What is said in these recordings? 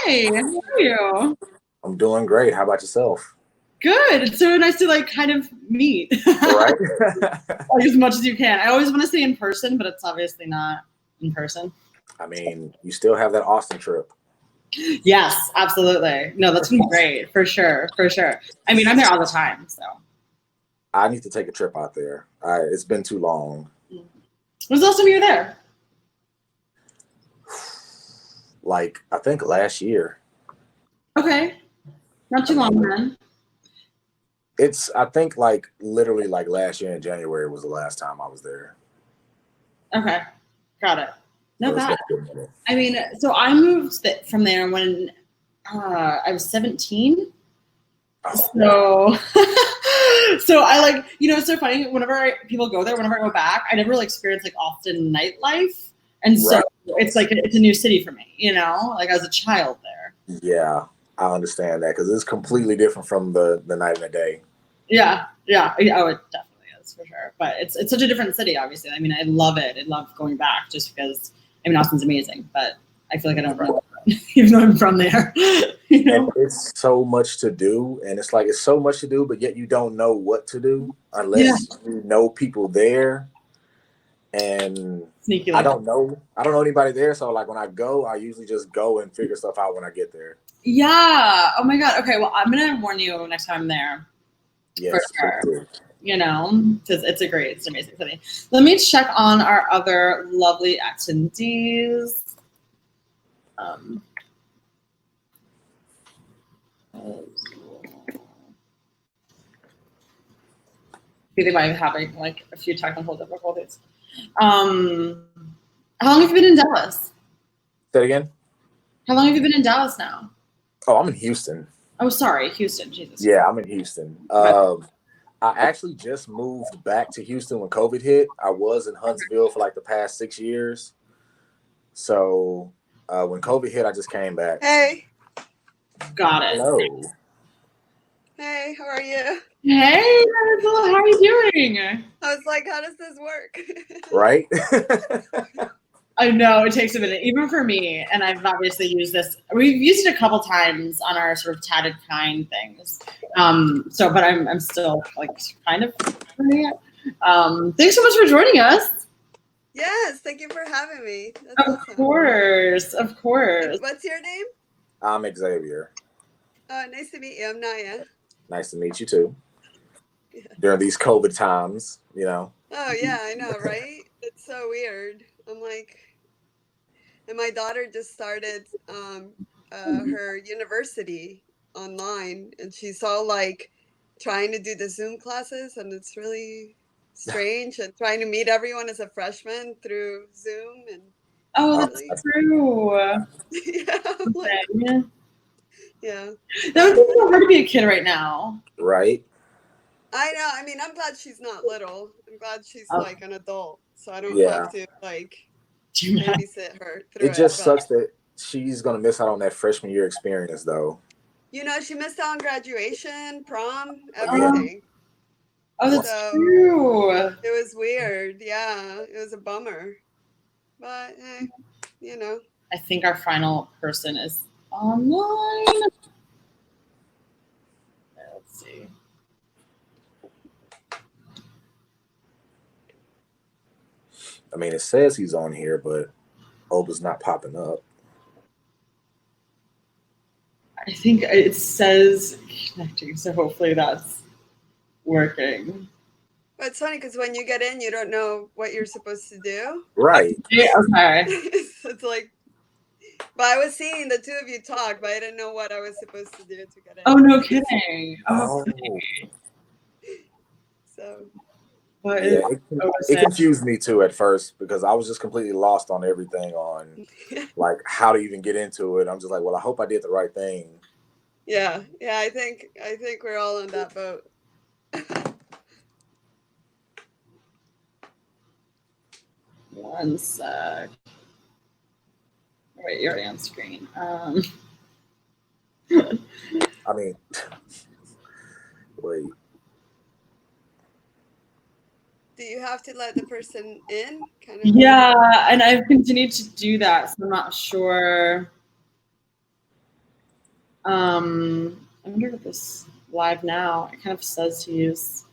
Hi, how are you? I'm doing great. How about yourself? Good. It's so nice to like kind of meet. Right? Like as much as you can. I always want to say in person, but it's obviously not in person. I mean, you still have that Austin trip. Yes, absolutely. No, that's been great for sure, for sure. I mean, I'm there all the time, so. I need to take a trip out there. It's been too long. When's the last time you were there? Like, I think last year. Okay, not too long then. I think like literally like last year in January was the last time I was there. Okay, got it. No, So it's that. been a minute. I mean, so I moved from there when I was 17. So, so I like, it's so funny. Whenever people go there, whenever I go back, I never really experienced like Austin nightlife, and so it's like it's a new city for me. Like I was a child there. Yeah, I understand that because it's completely different from the night and the day. Yeah. Oh, it definitely is for sure. But it's such a different city, obviously. I mean, I love it. I love going back just because. I mean, Austin's amazing, but I feel like I don't know, even though I'm from there. And it's so much to do, and it's like it's so much to do, but yet you don't know what to do unless you know people there. And Sneaky. I don't know anybody there, so like when I go, I usually just go and figure stuff out when I get there. Yeah. Oh my God. Okay. Well, I'm gonna warn you next time I'm there. Yes, for sure. Because it's an amazing city. Let me check on our other lovely attendees. They might be having like a few technical difficulties. How long have you been in Dallas? Say it again. How long have you been in Dallas now? Oh, I'm in Houston. Oh, sorry, Houston. Jesus. Yeah, I'm in Houston. I actually just moved back to Houston when COVID hit. I was in Huntsville for like the past 6 years. So when COVID hit, I just came back. Hey. Got it. Hello. Hey, how are you? Hey, Nyahzul, how are you doing? I was like, how does this work? Right? I know it takes a minute, even for me. And I've obviously used this. We've used it a couple times on our sort of tatted kind things. But I'm still like kind of learning it. Thanks so much for joining us. Yes, thank you for having me. That's awesome. Of course. What's your name? I'm Xavier. Nice to meet you. I'm Naya. Nice to meet you too. Yeah. During these COVID times, Oh yeah, I know, right? It's so weird. I'm like, and my daughter just started her university online, and she's all like trying to do the Zoom classes, and it's really strange, and trying to meet everyone as a freshman through Zoom. And that's true. Yeah, like, yeah. That would be so hard to be a kid right now. Right. I know. I mean, I'm glad she's not little. I'm glad she's like an adult, so I don't have to like babysit her through it. It just sucks that she's gonna miss out on that freshman year experience, though. She missed out on graduation, prom, everything. Oh, that's true. It was weird. Yeah, it was a bummer. But I think our final person is online. Let's see. I mean, it says he's on here, but Oba's not popping up. I think it says connecting, so hopefully that's working. But it's funny because when you get in, you don't know what you're supposed to do. Right. Okay. It's like, but I was seeing the two of you talk, but I didn't know what I was supposed to do to get in. Oh, no kidding. Oh. So. But yeah, it confused me too at first because I was just completely lost on everything on like how to even get into it. I'm just like, well, I hope I did the right thing. Yeah, I think we're all in that boat. One sec. Wait, you're already on screen. I mean, wait. Do you have to let the person in? Kind of. Yeah, and I've continued to do that, so I'm not sure. I wonder if this live now, it kind of says to use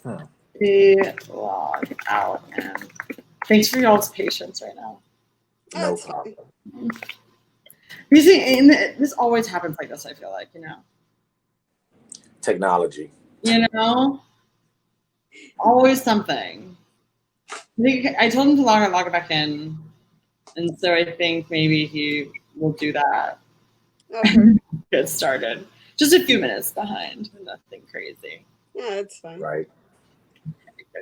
the log out. And thanks for y'all's patience right now. No problem. You see, and this always happens like this, I feel like, you know. Technology. You know? Always something. I told him to log it back in. And so I think maybe he will do that. Okay. Get started. Just a few minutes behind. Nothing crazy. Yeah, it's fine. Right.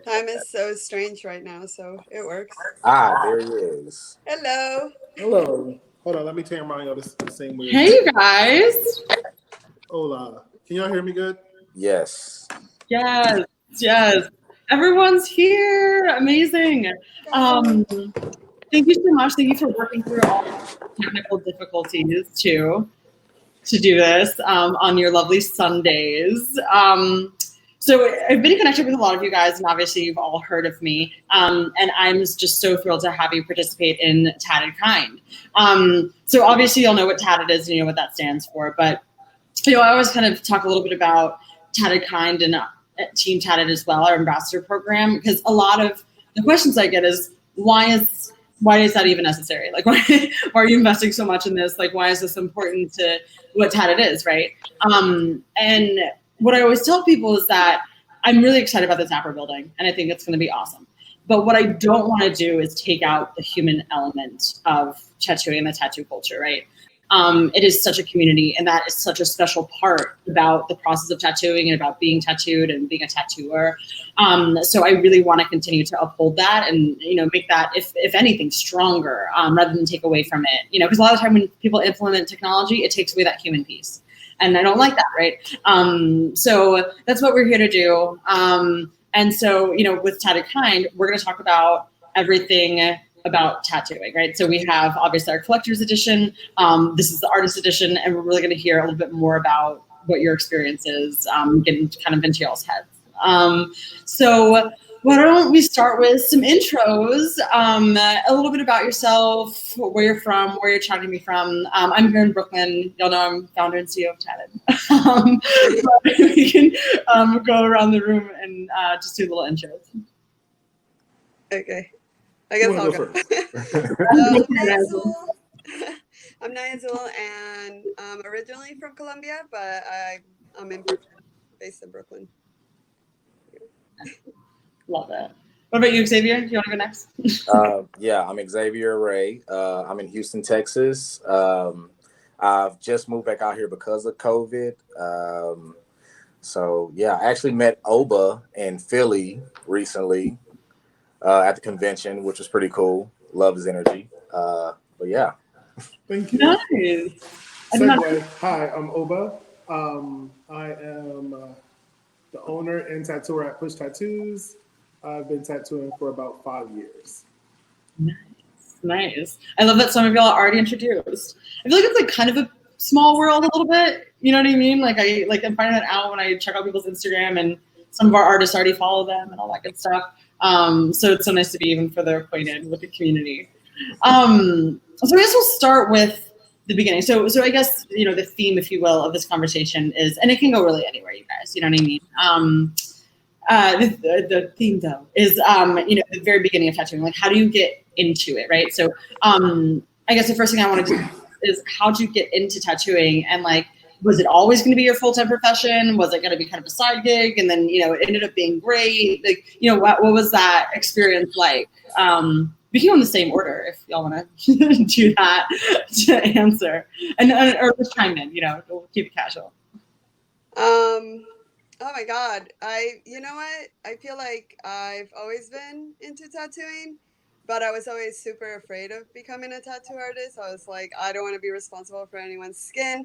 Time is so strange right now, so it works. There he is. Hello. Hello. Hold on, let me turn mine on the same way. Hey, you guys. Hola. Can y'all hear me good? Yes. Yes. Yes. Everyone's here. Amazing. Thank you so much. Thank you for working through all the technical difficulties too to do this on your lovely Sundays. So I've been connected with a lot of you guys, and obviously you've all heard of me. And I'm just so thrilled to have you participate in TattdKind. So obviously you'll know what Tattd is and you know what that stands for. But you know, I always kind of talk a little bit about TattdKind and Team Tattd as well, our ambassador program, because a lot of the questions I get is why is that even necessary? Like, why are you investing so much in this? Like, why is this important to what Tattd is, right? And what I always tell people is that I'm really excited about this app we're building, and I think it's going to be awesome. But what I don't want to do is take out the human element of tattooing and the tattoo culture, right? It is such a community, and that is such a special part about the process of tattooing and about being tattooed and being a tattooer. So I really want to continue to uphold that and, you know, make that, if anything, stronger rather than take away from it. You know, because a lot of the time when people implement technology, it takes away that human piece. And I don't like that, right? So that's what we're here to do. And so, you know, with TattdKind, we're going to talk about everything about tattooing, right? So we have obviously our collector's edition. This is the artist edition, and we're really going to hear a little bit more about what your experience is, getting kind of into y'all's heads. So why don't we start with some intros, a little bit about yourself, where you're from, where you're chatting me from. I'm here in Brooklyn. Y'all know I'm founder and CEO of Tattd. But we can go around the room and just do little intros. Okay. I guess I'll go. I'm Nyahzul, and I'm originally from Colombia, but I'm in Brooklyn, based in Brooklyn. Love it. What about you, Xavier? You want to go next? Yeah, I'm Xavier Ray. I'm in Houston, Texas. I've just moved back out here because of COVID. So yeah, I actually met Oba in Philly recently at the convention, which was pretty cool. Love his energy. But yeah. Thank you. Nice. Segue. Hi, I'm Oba. I am the owner and tattooer at Push Tattoos. I've been tattooing for about 5 years. Nice. I love that some of y'all are already introduced. I feel like it's like kind of a small world a little bit. You know what I mean? Like I'm finding that out when I check out people's Instagram, and some of our artists already follow them and all that good stuff. So it's so nice to be even further acquainted with the community. So I guess we'll start with the beginning. So I guess, you know, the theme, if you will, of this conversation is, and it can go really anywhere, you guys, you know what I mean? The theme though is, you know, the very beginning of tattooing, like how do you get into it, right? So I guess the first thing I want to do is how do you get into tattooing, and like, was it always going to be your full-time profession? Was it going to be kind of a side gig? And then, you know, it ended up being great. Like, you know, what was that experience like? We can go in the same order if y'all want to do that to answer, or just chime in. You know, we'll keep it casual. Oh my God. You know what? I feel like I've always been into tattooing, but I was always super afraid of becoming a tattoo artist. I was like, I don't want to be responsible for anyone's skin.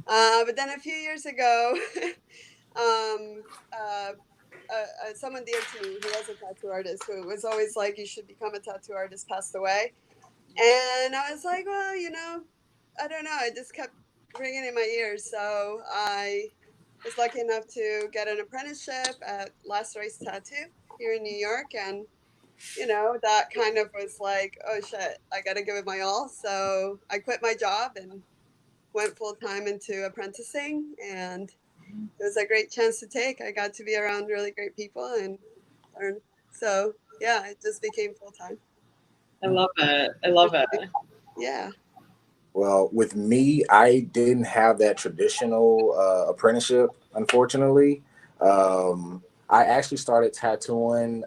But then a few years ago, someone dear to me, who was a tattoo artist, who was always like, you should become a tattoo artist, passed away. And I was like, well, you know, I don't know. It just kept ringing in my ears. So I was lucky enough to get an apprenticeship at Last Race Tattoo here in New York. And, you know, that kind of was like, oh shit, I got to give it my all. So I quit my job and went full time into apprenticing, and it was a great chance to take. I got to be around really great people and learn. So yeah, it just became full time. I love it. I love it. Yeah. Well, with me, I didn't have that traditional apprenticeship, unfortunately. I actually started tattooing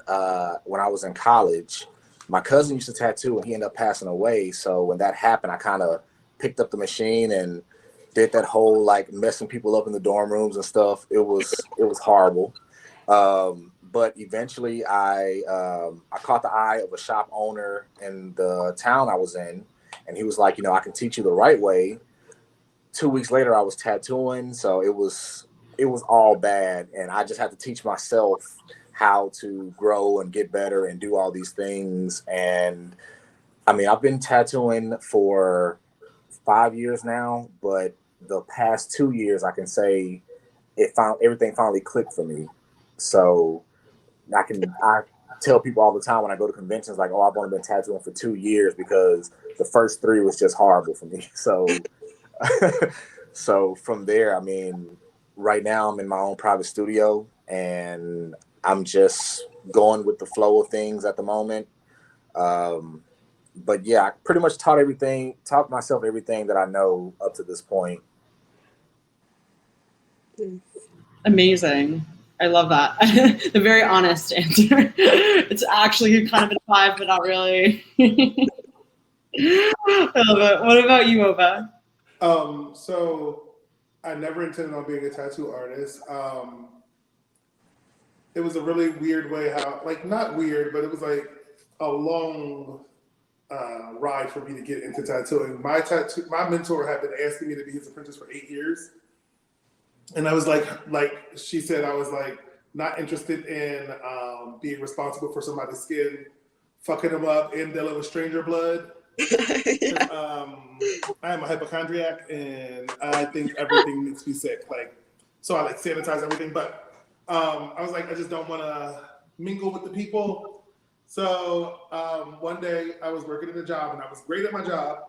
when I was in college. My cousin used to tattoo and he ended up passing away. So when that happened, I kind of picked up the machine and did that whole like messing people up in the dorm rooms and stuff. It was horrible. But eventually I caught the eye of a shop owner in the town I was in. And he was like, you know, I can teach you the right way. 2 weeks later, I was tattooing. So it was all bad. And I just had to teach myself how to grow and get better and do all these things. And I mean, I've been tattooing for 5 years now, but the past 2 years, I can say everything finally clicked for me. So I tell people all the time when I go to conventions, like, oh, I've only been tattooing for 2 years because the first 3 was just horrible for me. So, so from there, I mean, right now I'm in my own private studio and I'm just going with the flow of things at the moment. But yeah, I pretty much taught myself everything that I know up to this point. Amazing. I love that. The very honest answer. It's actually kind of a 5, but not really. I love it. What about you, Oba? So I never intended on being a tattoo artist. It was a really weird way how, like, not weird, but it was like a long ride for me to get into tattooing. My mentor had been asking me to be his apprentice for 8 years. And I was like she said, I was like not interested in being responsible for somebody's skin, fucking them up, and dealing with stranger blood. Yeah. I am a hypochondriac, and I think everything makes me sick. Like, so I like sanitize everything. But I was like, I just don't want to mingle with the people. So one day I was working in a job, and I was great at my job.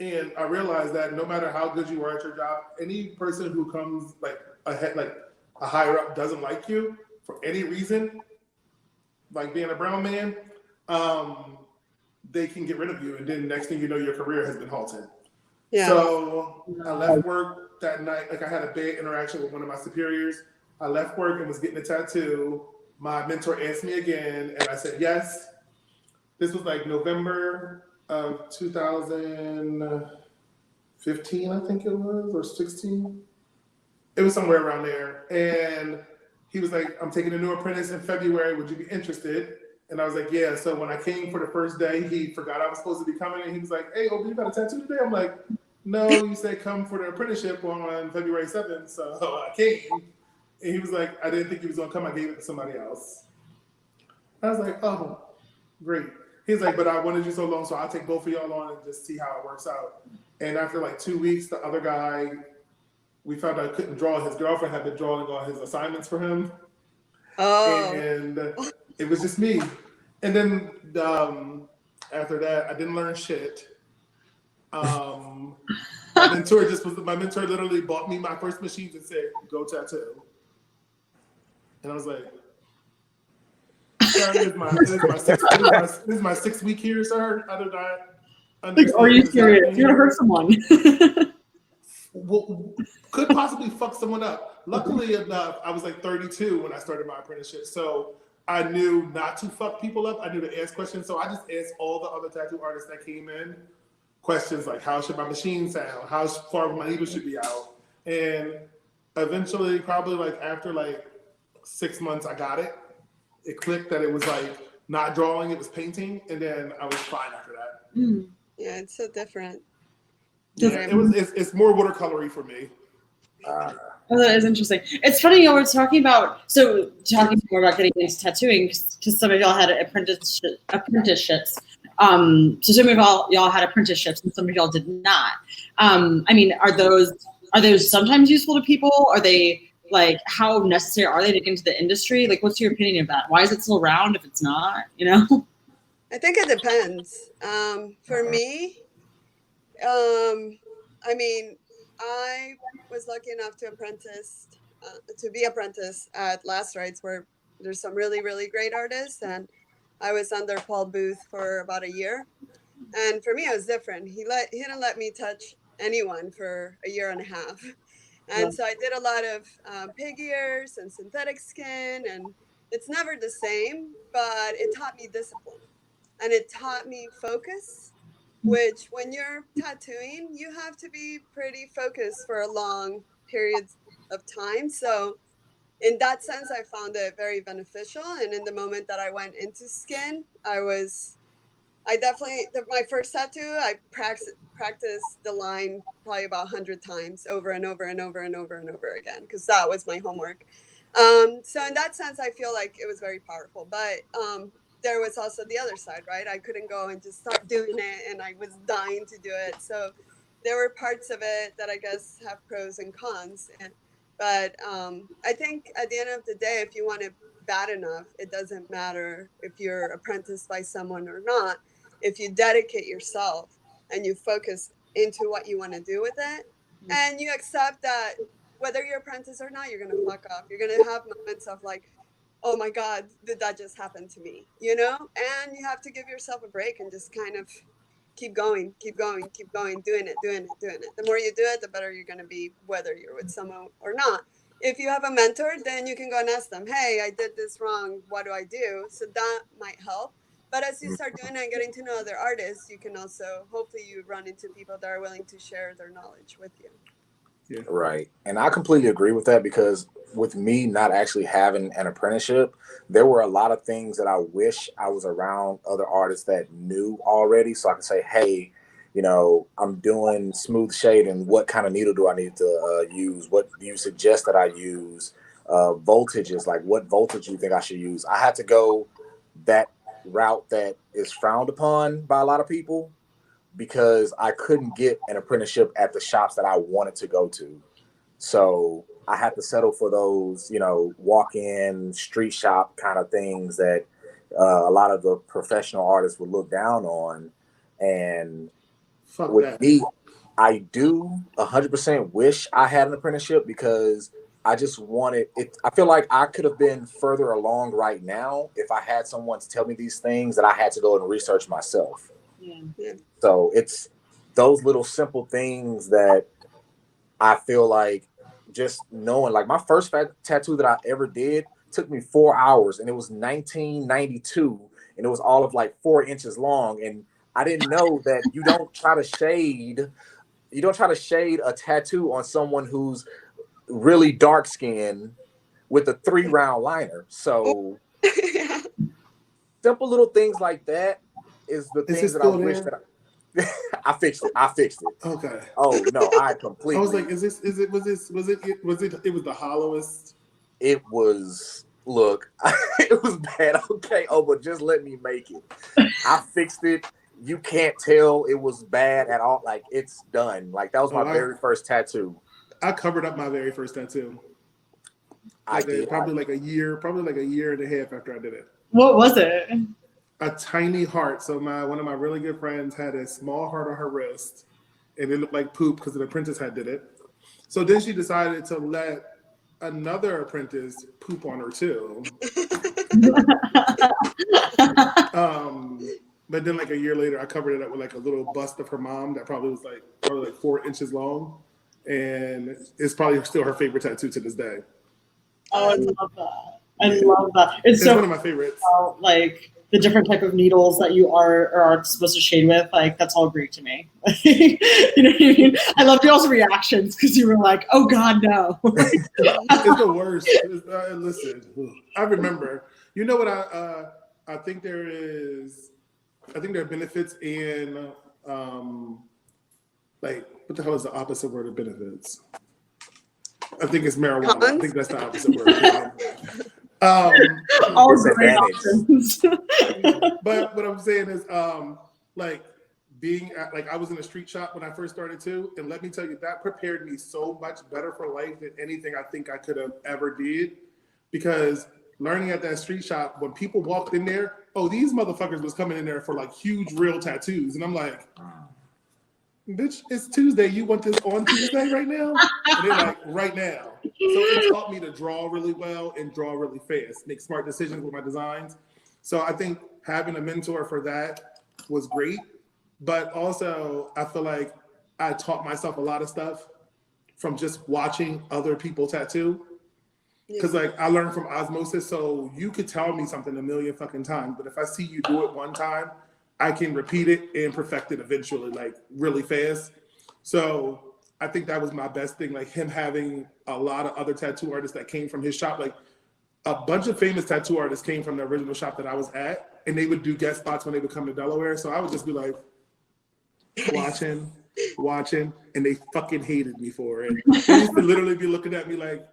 And I realized that no matter how good you are at your job, any person who comes like a higher up doesn't like you for any reason, like being a brown man, they can get rid of you. And then next thing you know, your career has been halted. Yeah. So I left work that night. Like I had a bad interaction with one of my superiors. I left work and was getting a tattoo. My mentor asked me again, and I said yes. This was like November of 2015, I think it was, or 16. It was somewhere around there. And he was like, I'm taking a new apprentice in February. Would you be interested? And I was like, yeah. So when I came for the first day, he forgot I was supposed to be coming. And he was like, hey, Obi, you got a tattoo today? I'm like, no, you said come for the apprenticeship on February 7th. So I came. And he was like, I didn't think he was going to come. I gave it to somebody else. I was like, oh, great. He's like, but I wanted you so long, so I'll take both of y'all on and just see how it works out. And after like 2 weeks, the other guy, we found out couldn't draw. His girlfriend had been drawing on his assignments for him. Oh. And it was just me. And then after that, I didn't learn shit. My mentor literally bought me my first machines and said, go tattoo. And I was like, sir, this is my 6th week here, sir. I do not understand. Are you serious? You're gonna hurt someone. Well, could possibly fuck someone up. Luckily enough, I was like 32 when I started my apprenticeship, so I knew not to fuck people up. I knew to ask questions, so I just asked all the other tattoo artists that came in questions like, how should my machine sound? How far my needle should be out? And eventually, probably like after like 6 months, I got it. It clicked that it was like not drawing, it was painting, and then I was fine after that. Mm. Yeah, it's so different. Yeah, it's more watercolory for me. Oh, that is interesting. It's funny, we're talking more about getting into tattooing because some of y'all had apprenticeships. So some of y'all had apprenticeships and some of y'all did not. I mean, are those sometimes useful to people? Are they like, how necessary are they to get into the industry? Like, what's your opinion of that? Why is it still around if it's not, you know? I think it depends. For me, I mean, I was lucky enough to be apprentice at Last Rites, where there's some really, really great artists. And I was under Paul Booth for about a year. And for me, it was different. He didn't let me touch anyone for a year and a half. And so I did a lot of pig ears and synthetic skin, and it's never the same, but it taught me discipline and it taught me focus, which when you're tattooing, you have to be pretty focused for a long period of time. So in that sense, I found it very beneficial. And in the moment that I went into skin, my first tattoo, I practiced the line probably about 100 times over and over and over and over and over again, because that was my homework. So in that sense, I feel like it was very powerful. But there was also the other side, right? I couldn't go and just start doing it, and I was dying to do it. So there were parts of it that I guess have pros and cons. But I think at the end of the day, if you want it bad enough, it doesn't matter if you're apprenticed by someone or not. If you dedicate yourself and you focus into what you want to do with it, and you accept that whether you're apprentice or not, you're going to fuck up. You're going to have moments of like, oh my God, did that just happen to me? You know? And you have to give yourself a break and just kind of keep going, doing it. The more you do it, the better you're going to be, whether you're with someone or not. If you have a mentor, then you can go and ask them, hey, I did this wrong. What do I do? So that might help. But as you start doing it and getting to know other artists, you can also, hopefully you run into people that are willing to share their knowledge with you. Yeah. Right. And I completely agree with that, because with me not actually having an apprenticeship, there were a lot of things that I wish I was around other artists that knew already. So I could say, hey, you know, I'm doing smooth shading. What kind of needle do I need to use? What do you suggest that I use? Voltages, like what voltage do you think I should use? I had to go that route that is frowned upon by a lot of people, because I couldn't get an apprenticeship at the shops that I wanted to go to. So I had to settle for those, you know, walk-in street shop kind of things that a lot of the professional artists would look down on. And with me, I do 100% wish I had an apprenticeship, because I just wanted it. I feel like I could have been further along right now if I had someone to tell me these things that I had to go and research myself. Yeah. So it's those little simple things that I feel like just knowing. Like my first tattoo that I ever did took me 4 hours, and it was 1992, and it was all of like 4 inches long. And I didn't know that you don't try to shade a tattoo on someone who's really dark skinned with a 3-round liner. So simple little things like that is the things that I wish that I fixed it. Okay. Oh no, I completely. I was like, was it the hollowest? It was. Look, it was bad. Okay, but just let me make it. I fixed it. You can't tell it was bad at all. Like, it's done. Like, that was my very first tattoo. I covered up my very first tattoo. I did probably like a year and a half after I did it. What was it? A tiny heart. So one of my really good friends had a small heart on her wrist, and it looked like poop because an apprentice had did it. So then she decided to let another apprentice poop on her too. But then like a year later, I covered it up with like a little bust of her mom that probably was like 4 inches long, and it's probably still her favorite tattoo to this day. Oh, I love that. I love that. It's so one of my favorites. Like the different type of needles that you are supposed to shade with, like that's all Greek to me. You know what I mean? I loved y'all's reactions because you were like, "Oh God, no!" It's the worst. Listen, I remember. You know what? I think there are benefits in like what the hell is the opposite word of benefits? I think it's marijuana. I think that's the opposite word. All great options. But what I'm saying is, like being at, like I was in a street shop when I first started too, and let me tell you, that prepared me so much better for life than anything I think I could have ever did. Because learning at that street shop, when people walked in there, these motherfuckers was coming in there for like huge real tattoos, and I'm like, bitch, it's Tuesday. You want this on Tuesday right now? And they're like, right now. So it taught me to draw really well and draw really fast, make smart decisions with my designs. So I think having a mentor for that was great. But also, I feel like I taught myself a lot of stuff from just watching other people tattoo. Because like I learned from osmosis, so you could tell me something a million fucking times, but if I see you do it one time, I can repeat it and perfect it eventually, like really fast. So I think that was my best thing, like him having a lot of other tattoo artists that came from his shop. Like a bunch of famous tattoo artists came from the original shop that I was at, and they would do guest spots when they would come to Delaware. So I would just be like watching, and they fucking hated me for it. They used to literally be looking at me like,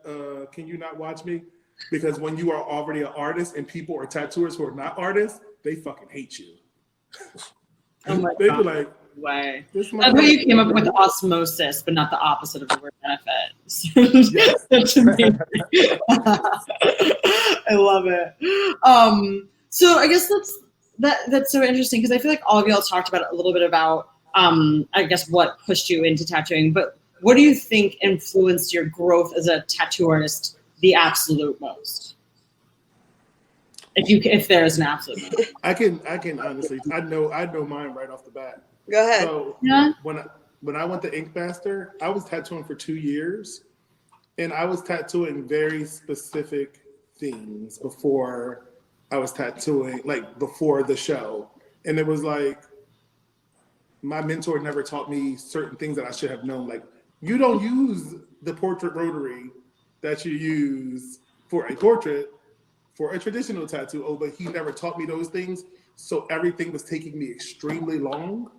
can you not watch me? Because when you are already an artist and people are tattooers who are not artists, they fucking hate you. Oh my They'd God. be like, Way. this That's why you came up with osmosis, but not the opposite of the word benefit. Yes. That's amazing. I love it. So I guess that's so interesting because I feel like all of y'all talked about a little bit about I guess what pushed you into tattooing, but what do you think influenced your growth as a tattoo artist the absolute most? If there is an absolute most. I can honestly, I know mine right off the bat. Go ahead. So when I went to Ink Master, I was tattooing for 2 years, and I was tattooing very specific things before I was tattooing, like before the show. And it was like, my mentor never taught me certain things that I should have known. Like, you don't use the portrait rotary that you use for a portrait for a traditional tattoo. Oh, but he never taught me those things. So everything was taking me extremely long.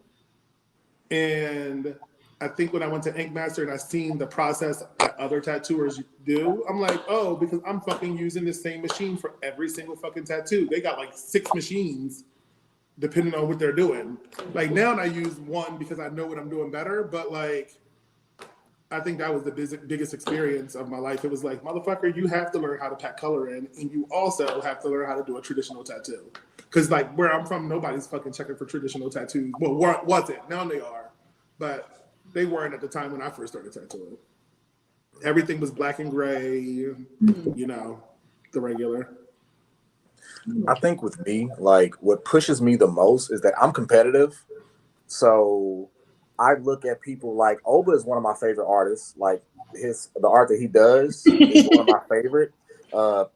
And I think when I went to Ink Master and I seen the process that other tattooers do, I'm like, oh, because I'm fucking using the same machine for every single fucking tattoo. They got like 6 machines depending on what they're doing. Like now I use one because I know what I'm doing better, but like, I think that was the biggest experience of my life. It was like, motherfucker, you have to learn how to pack color in, and you also have to learn how to do a traditional tattoo. Because like where I'm from, nobody's fucking checking for traditional tattoos. Well, wasn't. Now they are. But they weren't at the time when I first started tattooing. Everything was black and gray, you know, the regular. I think with me, like what pushes me the most is that I'm competitive. So I look at people like Oba is one of my favorite artists. Like the art that he does is one of my favorite.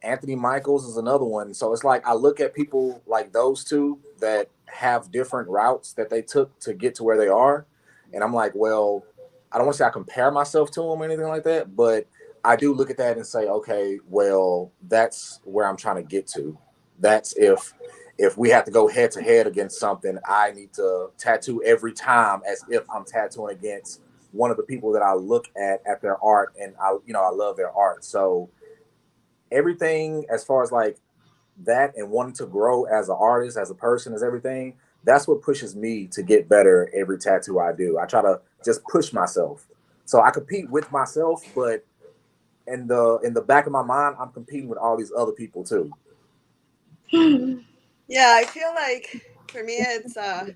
Anthony Michaels is another one. So it's like I look at people like those two that have different routes that they took to get to where they are. And I'm like, well, I don't want to say I compare myself to them or anything like that, but I do look at that and say, okay, well, that's where I'm trying to get to. That's if we have to go head to head against something, I need to tattoo every time as if I'm tattooing against one of the people that I look at their art, and I love their art. So everything as far as like that and wanting to grow as an artist, as a person, as everything, that's what pushes me to get better every tattoo I do. I try to just push myself. So I compete with myself, but in the back of my mind, I'm competing with all these other people too. Yeah, I feel like for me it's a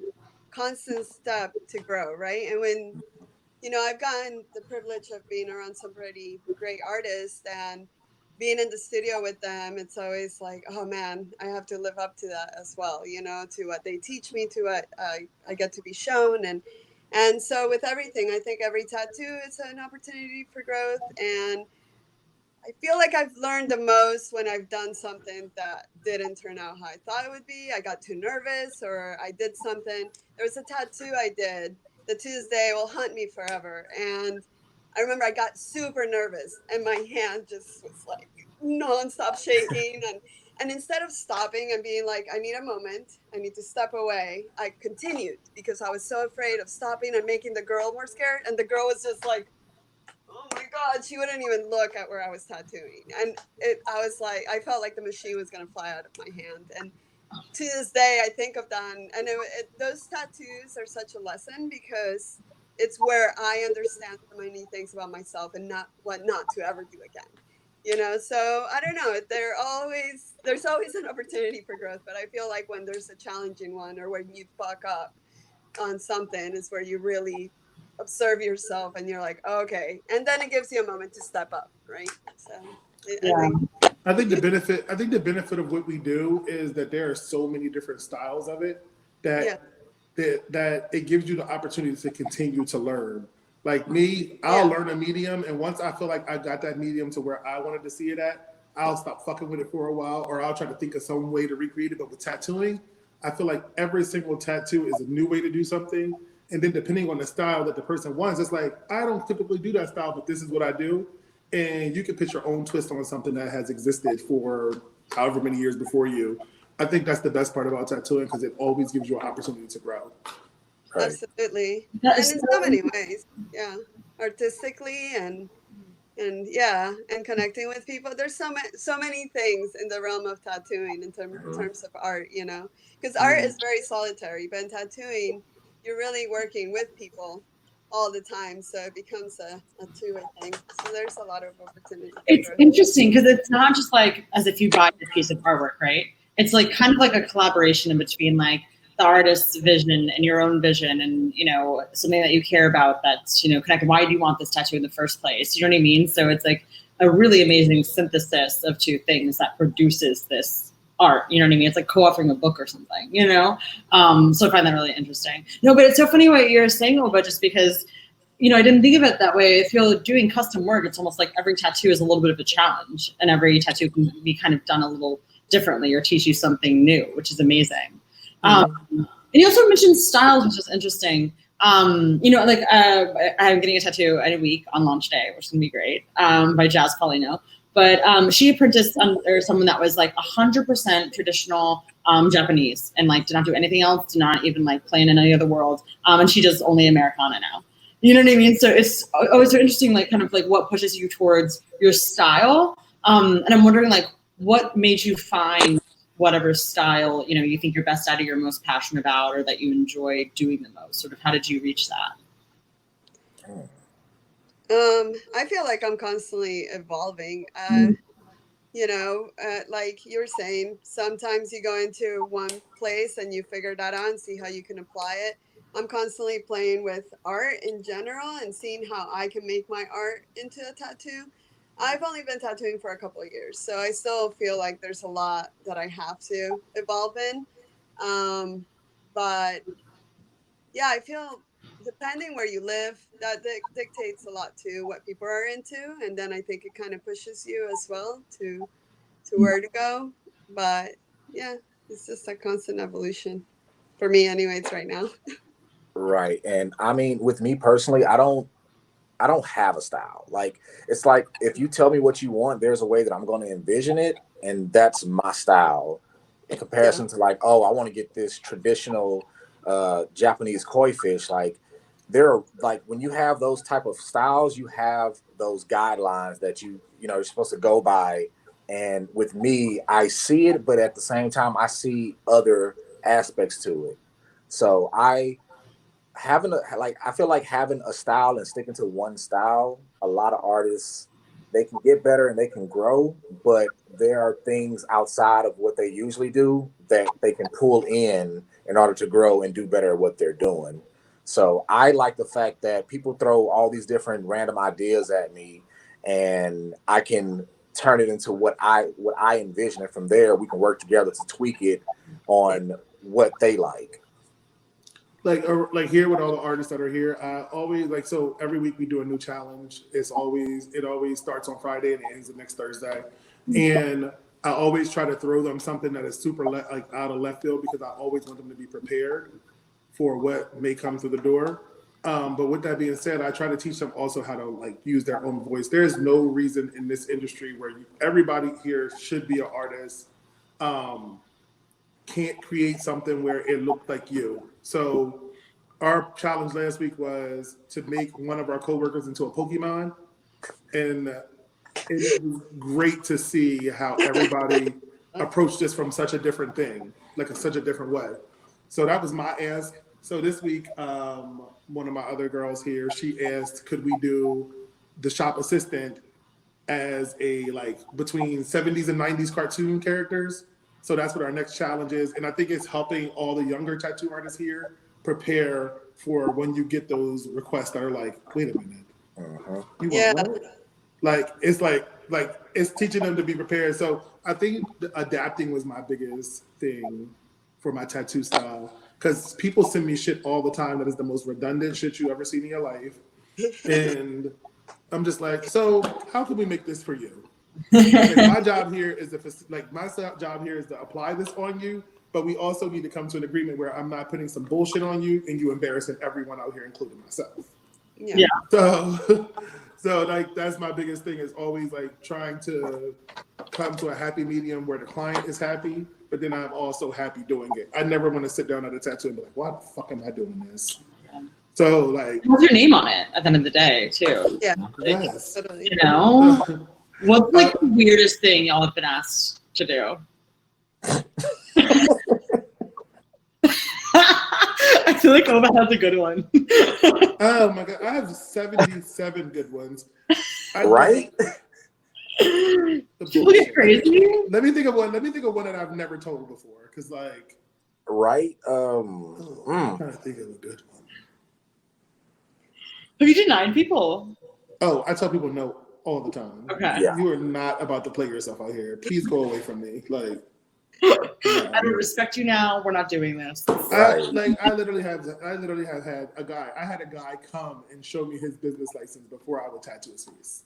constant step to grow, right? And when I've gotten the privilege of being around some pretty great artists and being in the studio with them, it's always like, oh man, I have to live up to that as well, to what they teach me, to what I get to be shown. And so with everything, I think every tattoo is an opportunity for growth. And I feel like I've learned the most when I've done something that didn't turn out how I thought it would be. I got too nervous, or I did something. There was a tattoo I did that to this day will haunt me forever. And I remember I got super nervous and my hand just was like nonstop shaking. And instead of stopping and being like, I need a moment, I need to step away, I continued because I was so afraid of stopping and making the girl more scared. And the girl was just like, oh my God, she wouldn't even look at where I was tattooing. And I felt like the machine was going to fly out of my hand. And to this day, I think of that. And those tattoos are such a lesson because it's where I understand so many things about myself and what not to ever do again. So I don't know. There's always an opportunity for growth. But I feel like when there's a challenging one or when you fuck up on something is where you really observe yourself and you're like, oh, okay. And then it gives you a moment to step up, right? So Yeah. I think the benefit of what we do is that there are so many different styles of it that that it gives you the opportunity to continue to learn. Like me, I'll learn a medium, and once I feel like I got that medium to where I wanted to see it at, I'll stop fucking with it for a while, or I'll try to think of some way to recreate it. But with tattooing, I feel like every single tattoo is a new way to do something. And then depending on the style that the person wants, it's like, I don't typically do that style, but this is what I do. And you can put your own twist on something that has existed for however many years before you. I think that's the best part about tattooing, because it always gives you an opportunity to grow. Right. Absolutely. And in so many ways, artistically and connecting with people. There's so many things in the realm of tattooing in terms of art, you know, because art is very solitary, but in tattooing, you're really working with people all the time, so it becomes a two-way thing. So there's a lot of opportunity. It's interesting because it's not just like as if you buy a piece of artwork, right? It's like kind of like a collaboration in between like the artist's vision and your own vision, and you know, something that you care about that's, you know, connected. Why do you want this tattoo in the first place? You know what I mean? So it's like a really amazing synthesis of two things that produces this art. You know what I mean? It's like co-authoring a book or something, you know? So I find that really interesting. No, but it's so funny what you're saying, Oba, just because, you know, I didn't think of it that way. If you're doing custom work, it's almost like every tattoo is a little bit of a challenge, and every tattoo can be kind of done a little differently or teach you something new, which is amazing. And you also mentioned styles, which is interesting. You know, like I'm getting a tattoo in a week on launch day, which is gonna be great, by Jazz Paulino. But she apprenticed under someone that was like 100% traditional Japanese, and like did not do anything else, did not even like play in any other world. And she does only Americana now. You know what I mean? So it's always so interesting, like kind of like what pushes you towards your style. And I'm wondering like what made you find whatever style, you know, you think you're best at or you're most passionate about, or that you enjoy doing the most. Sort of how did you reach that? I feel like I'm constantly evolving. You know, like you were saying, sometimes you go into one place and you figure that out and see how you can apply it. I'm constantly playing with art in general and seeing how I can make my art into a tattoo. I've only been tattooing for a couple of years, so I still feel like there's a lot that I have to evolve in. But yeah, I feel depending where you live, that dictates a lot to what people are into, and then I think it kind of pushes you as well to where to go. But yeah, it's just a constant evolution for me, anyways, right now. Right. And I mean, with me personally, I don't have a style. Like, it's like if you tell me what you want, there's a way that I'm going to envision it, and that's my style. In comparison to like, oh, I want to get this traditional Japanese koi fish. Like, there are like when you have those type of styles, you have those guidelines that you know you're supposed to go by. And with me, I see it, but at the same time, I see other aspects to it. So I feel like having a style and sticking to one style, a lot of artists, they can get better and they can grow, but there are things outside of what they usually do that they can pull in order to grow and do better at what they're doing. So I like the fact that people throw all these different random ideas at me, and I can turn it into what I envision, and from there we can work together to tweak it on what they like. Like here with all the artists that are here, I always like, so every week we do a new challenge. It always starts on Friday and it ends the next Thursday. And I always try to throw them something that is super like out of left field, because I always want them to be prepared for what may come through the door. But with that being said, I try to teach them also how to like use their own voice. There's no reason in this industry where everybody here should be an artist. Can't create something where it looked like you. So our challenge last week was to make one of our coworkers into a Pokemon, and it was great to see how everybody approached this from such a different thing, like such a different way. So that was my ask. So this week, one of my other girls here, she asked, could we do the shop assistant as a like between 70s and 90s cartoon characters? So that's what our next challenge is. And I think it's helping all the younger tattoo artists here prepare for when you get those requests that are like, wait a minute, you Yeah. want what? Like it's teaching them to be prepared. So I think adapting was my biggest thing for my tattoo style, because people send me shit all the time that is the most redundant shit you ever seen in your life, and I'm just like, so how can we make this for you? Like, my job here is to apply this on you, but we also need to come to an agreement where I'm not putting some bullshit on you and you embarrassing everyone out here, including myself. Yeah. So like that's my biggest thing, is always like trying to come to a happy medium where the client is happy, but then I'm also happy doing it. I never want to sit down at a tattoo and be like, why the fuck am I doing this? So like, what's your name on it at the end of the day too? Yeah. yes. Totally. You know, what's like the weirdest thing y'all have been asked to do? I feel like Oba has a good one. Oh my god, I have 77 good ones. Right? People get crazy. Let me think of one that I've never told before, because like, Right? I'm trying to think of a good one. Have you denied people? Oh, I tell people no all the time. Okay. Yeah. You are not about to play yourself out here. Please go away from me. Like, I don't respect you now. We're not doing this. Right. I literally have had a guy. I had a guy come and show me his business license before I would tattoo his face.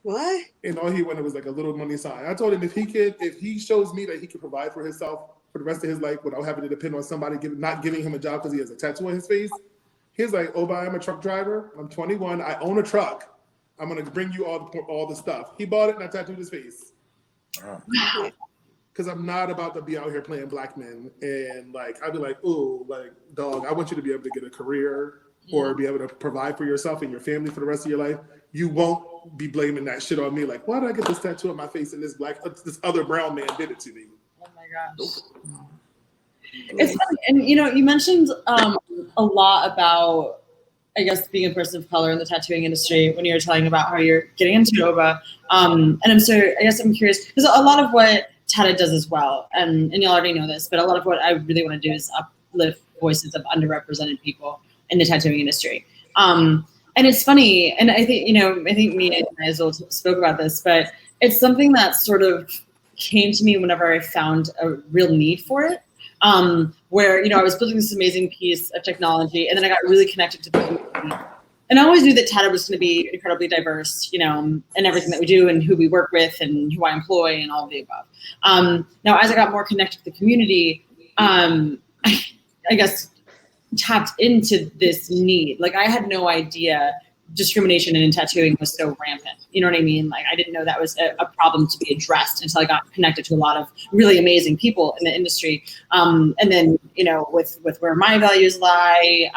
What? And all he wanted was like a little money sign. I told him if he shows me that he can provide for himself for the rest of his life without having to depend on somebody not giving him a job because he has a tattoo on his face, he's like, oh, but I'm a truck driver. I'm 21. I own a truck. I'm gonna bring you all the stuff. He bought it and I tattooed his face. Wow. Because I'm not about to be out here playing black men, and like I'd be like, ooh, like dog, I want you to be able to get a career or be able to provide for yourself and your family for the rest of your life. You won't be blaming that shit on me. Like, why did I get this tattoo on my face and this other brown man did it to me? Oh my gosh. It's funny. And you know, you mentioned a lot about, I guess, being a person of color in the tattooing industry when you were telling about how you're getting into Nova. And I'm curious, because a lot of what Tattd does as well, and you already know this, but a lot of what I really want to do is uplift voices of underrepresented people in the tattooing industry. And it's funny, and I think me and Nyahzul spoke about this, but it's something that sort of came to me whenever I found a real need for it. Where, I was building this amazing piece of technology, and then I got really connected to the community. And I always knew that Tattd was going to be incredibly diverse, in everything that we do and who we work with and who I employ and all of the above. Now, as I got more connected to the community, I guess tapped into this need. Like, I had no idea discrimination in tattooing was so rampant. You know what I mean? Like, I didn't know that was a problem to be addressed until I got connected to a lot of really amazing people in the industry. And then, with where my values lie,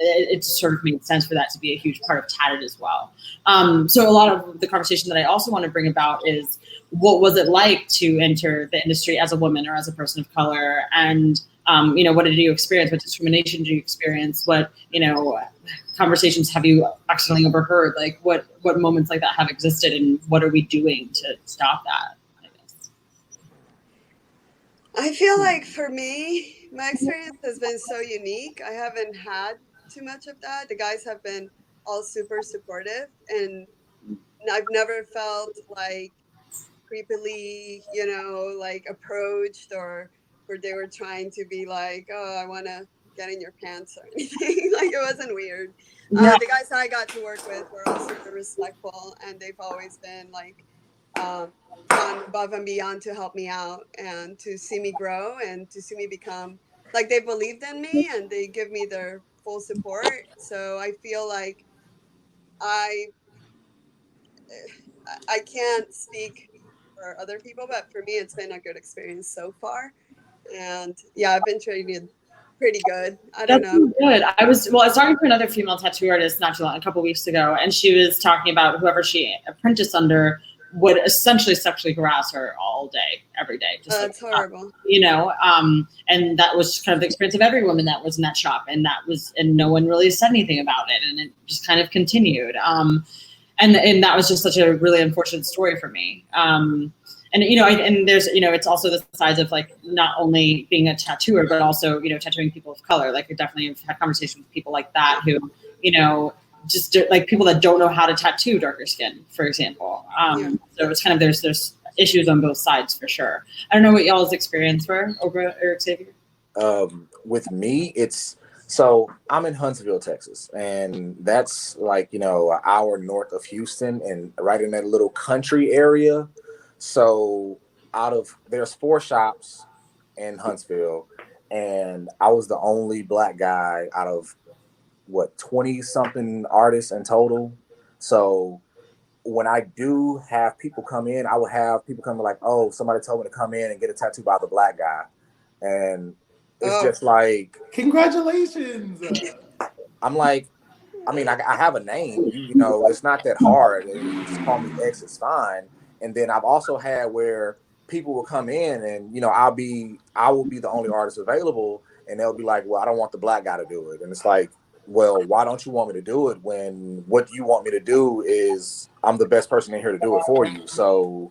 it sort of made sense for that to be a huge part of Tattd as well. So a lot of the conversation that I also want to bring about is, what was it like to enter the industry as a woman or as a person of color? And, what did you experience? What discrimination did you experience? What, conversations have you accidentally overheard? Like, what moments like that have existed, and what are we doing to stop that, I guess? I feel like for me, my experience has been so unique. I haven't had too much of that. The guys have been all super supportive, and I've never felt like creepily, like approached or where they were trying to be like, oh, I want to get in your pants or anything. Like, it wasn't weird. Yeah. The guys I got to work with were all super respectful, and they've always been like gone above and beyond to help me out and to see me grow and to see me become, like, they believed in me and they give me their full support. So I feel like I can't speak for other people, but for me, it's been a good experience so far. And yeah, I've been treated pretty good. I don't know. Good. I was talking to another female tattoo artist a couple weeks ago, and she was talking about whoever she apprenticed under would essentially sexually harass her all day, every day. That's horrible. And that was kind of the experience of every woman that was in that shop, and no one really said anything about it, and it just kind of continued. And that was just such a really unfortunate story for me. and and there's it's also the sides of like not only being a tattooer but also tattooing people of color. Like I definitely have had conversations with people like that who just like people that don't know how to tattoo darker skin, for example. So it's kind of there's issues on both sides for sure. I don't know what y'all's experience were over or Xavier. With me, so I'm in Huntsville, Texas, and that's like an hour north of Houston, and right in that little country area. So there's 4 shops in Huntsville, and I was the only black guy out of 20 something artists in total. So when I do have people come in, I will have people come like, oh, somebody told me to come in and get a tattoo by the black guy, and it's just like, congratulations. I'm like, I mean, I have a name, it's not that hard. You just call me X, it's fine. And then I've also had where people will come in and, I will be the only artist available, and they'll be like, well, I don't want the black guy to do it. And it's like, well, why don't you want me to do it when what you want me to do is I'm the best person in here to do it for you. So,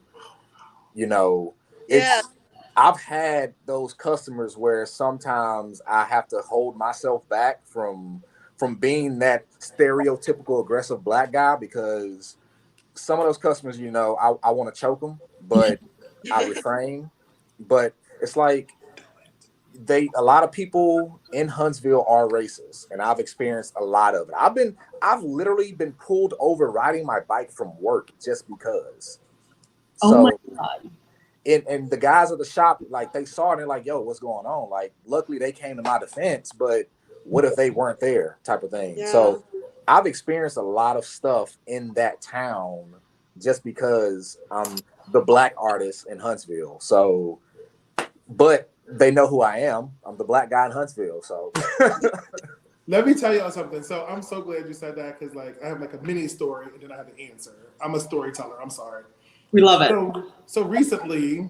I've had those customers where sometimes I have to hold myself back from being that stereotypical aggressive black guy, because some of those customers, I want to choke them, but I refrain. But it's like a lot of people in Huntsville are racist, and I've experienced a lot of it. I've literally been pulled over riding my bike from work just because. Oh my God. And the guys at the shop, like, they saw it and they're like, yo, what's going on? Like, luckily they came to my defense, but what if they weren't there, type of thing. Yeah. So I've experienced a lot of stuff in that town just because I'm the black artist in Huntsville. So, but they know who I am. I'm the black guy in Huntsville. So let me tell y'all something. So I'm so glad you said that, because like I have like a mini story and then I have an answer. I'm a storyteller. I'm sorry. We love it. So recently,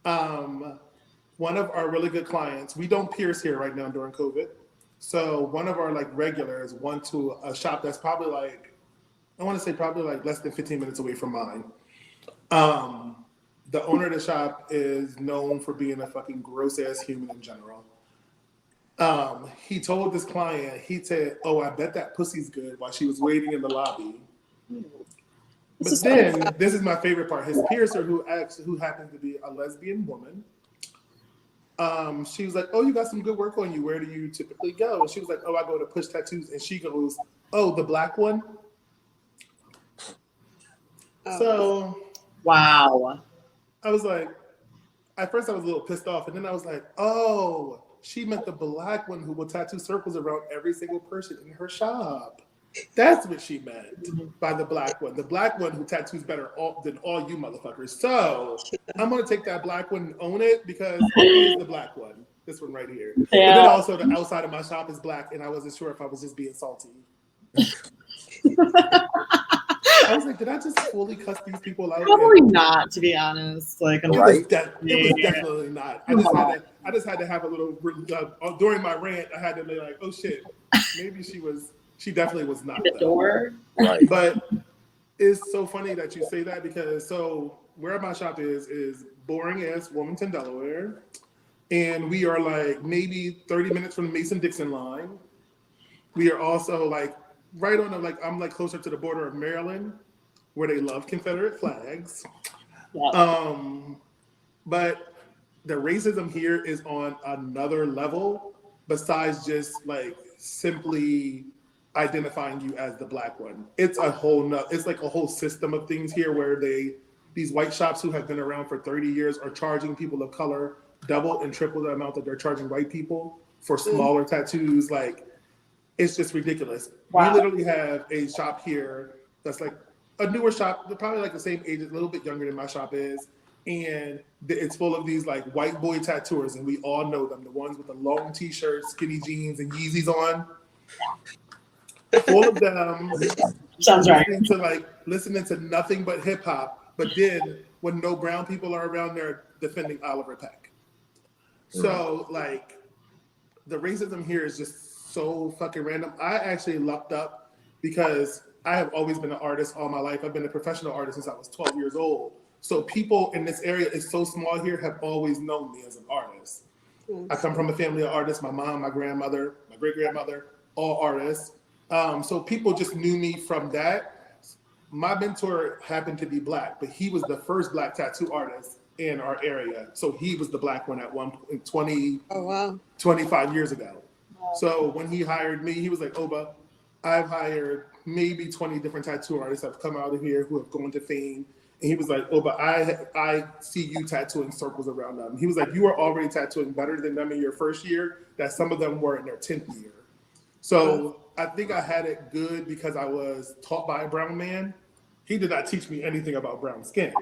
one of our really good clients, we don't pierce here right now during COVID. So one of our like regulars went to a shop that's probably like, I want to say probably like less than 15 minutes away from mine. The owner of the shop is known for being a fucking gross ass human in general. He told this client, he said, oh, I bet that pussy's good, while she was waiting in the lobby. But then, this is my favorite part. His piercer, who happens to be a lesbian woman, she was like, oh, you got some good work on you. Where do you typically go? And she was like, oh, I go to Push Tattoos. And she goes, oh, the black one? So, wow. I was like, at first I was a little pissed off. And then I was like, oh, she meant the black one who will tattoo circles around every single person in her shop. That's what she meant by the black one. The black one who tattoos better than all you motherfuckers. So I'm going to take that black one and own it, because he is the black one. This one right here. Yeah. But then also the outside of my shop is black, and I wasn't sure if I was just being salty. I was like, did I just fully cuss these people out? Probably not, to be honest. Like, it was definitely not. I just had to have a little, during my rant, I had to be like, oh shit, maybe she definitely was not. The door. Right. But it's so funny that you say that, because where my shop is boring ass Wilmington, Delaware. And we are like maybe 30 minutes from the Mason-Dixon line. We are also like right on I'm like closer to the border of Maryland, where they love Confederate flags. Yeah. But the racism here is on another level, besides just like simply identifying you as the black one. It's it's like a whole system of things here where these white shops who have been around for 30 years are charging people of color double and triple the amount that they're charging white people for smaller tattoos. Like, it's just ridiculous. Wow. We literally have a shop here that's like a newer shop. They're probably like the same age, a little bit younger than my shop is. And it's full of these like white boy tattooers, and we all know them. The ones with the long t-shirts, skinny jeans, and Yeezys on. All of them sounds right. Listening to nothing but hip hop, but then when no brown people are around, they're defending Oliver Peck. So like the racism here is just so fucking random. I actually lucked up because I have always been an artist all my life. I've been a professional artist since I was 12 years old. So people in this area is so small here have always known me as an artist. I come from a family of artists. My mom, my grandmother, my great-grandmother, all artists. So people just knew me from that. My mentor happened to be Black, but he was the first Black tattoo artist in our area. So he was the Black one at one point, 25 years ago. So when he hired me, he was like, Oba, I've hired maybe 20 different tattoo artists that have come out of here who have gone to fame. And he was like, Oba, I see you tattooing circles around them. He was like, you are already tattooing better than them in your first year, that some of them were in their 10th year. So I think I had it good because I was taught by a brown man. He did not teach me anything about brown skin.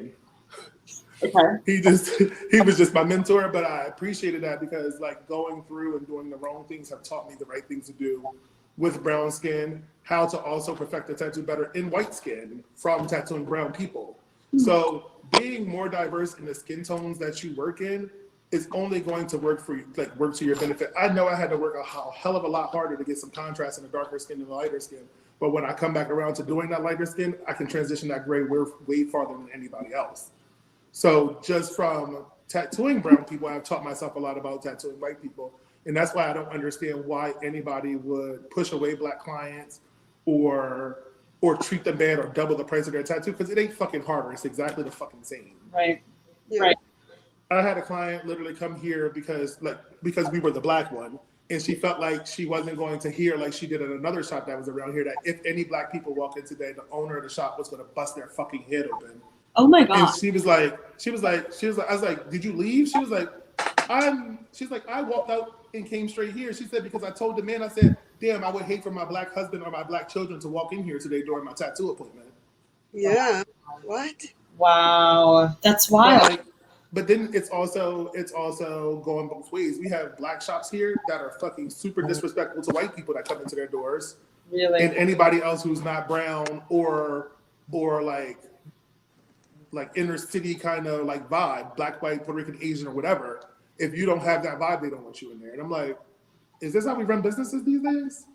Okay. He was just my mentor, but I appreciated that because like going through and doing the wrong things have taught me the right things to do with brown skin, how to also perfect the tattoo better in white skin from tattooing brown people. So being more diverse in the skin tones that you work in is only going to work for you, like work to your benefit. I know I had to work a hell of a lot harder to get some contrast in a darker skin and a lighter skin. But when I come back around to doing that lighter skin, I can transition that gray way farther than anybody else. So just from tattooing brown people, I've taught myself a lot about tattooing white people. And that's why I don't understand why anybody would push away Black clients or treat them bad or double the price of their tattoo, because it ain't fucking harder. It's exactly the fucking same. Right. Yeah. Right. I had a client literally come here because we were the Black one, and she felt like she wasn't going to hear like she did at another shop that was around here, that if any Black people walk in today, the owner of the shop was going to bust their fucking head open. Oh my God. And she was like, I was like, did you leave? She was like, I walked out and came straight here. She said, because I told the man, I said, damn, I would hate for my Black husband or my Black children to walk in here today during my tattoo appointment. Yeah. What? Wow. That's wild. Like, but then it's also going both ways. We have Black shops here that are fucking super disrespectful to white people that come into their doors. Really? And anybody else who's not brown or like inner city kind of like vibe, Black, white, Puerto Rican, Asian, or whatever. If you don't have that vibe, they don't want you in there. And I'm like, is this how we run businesses these days?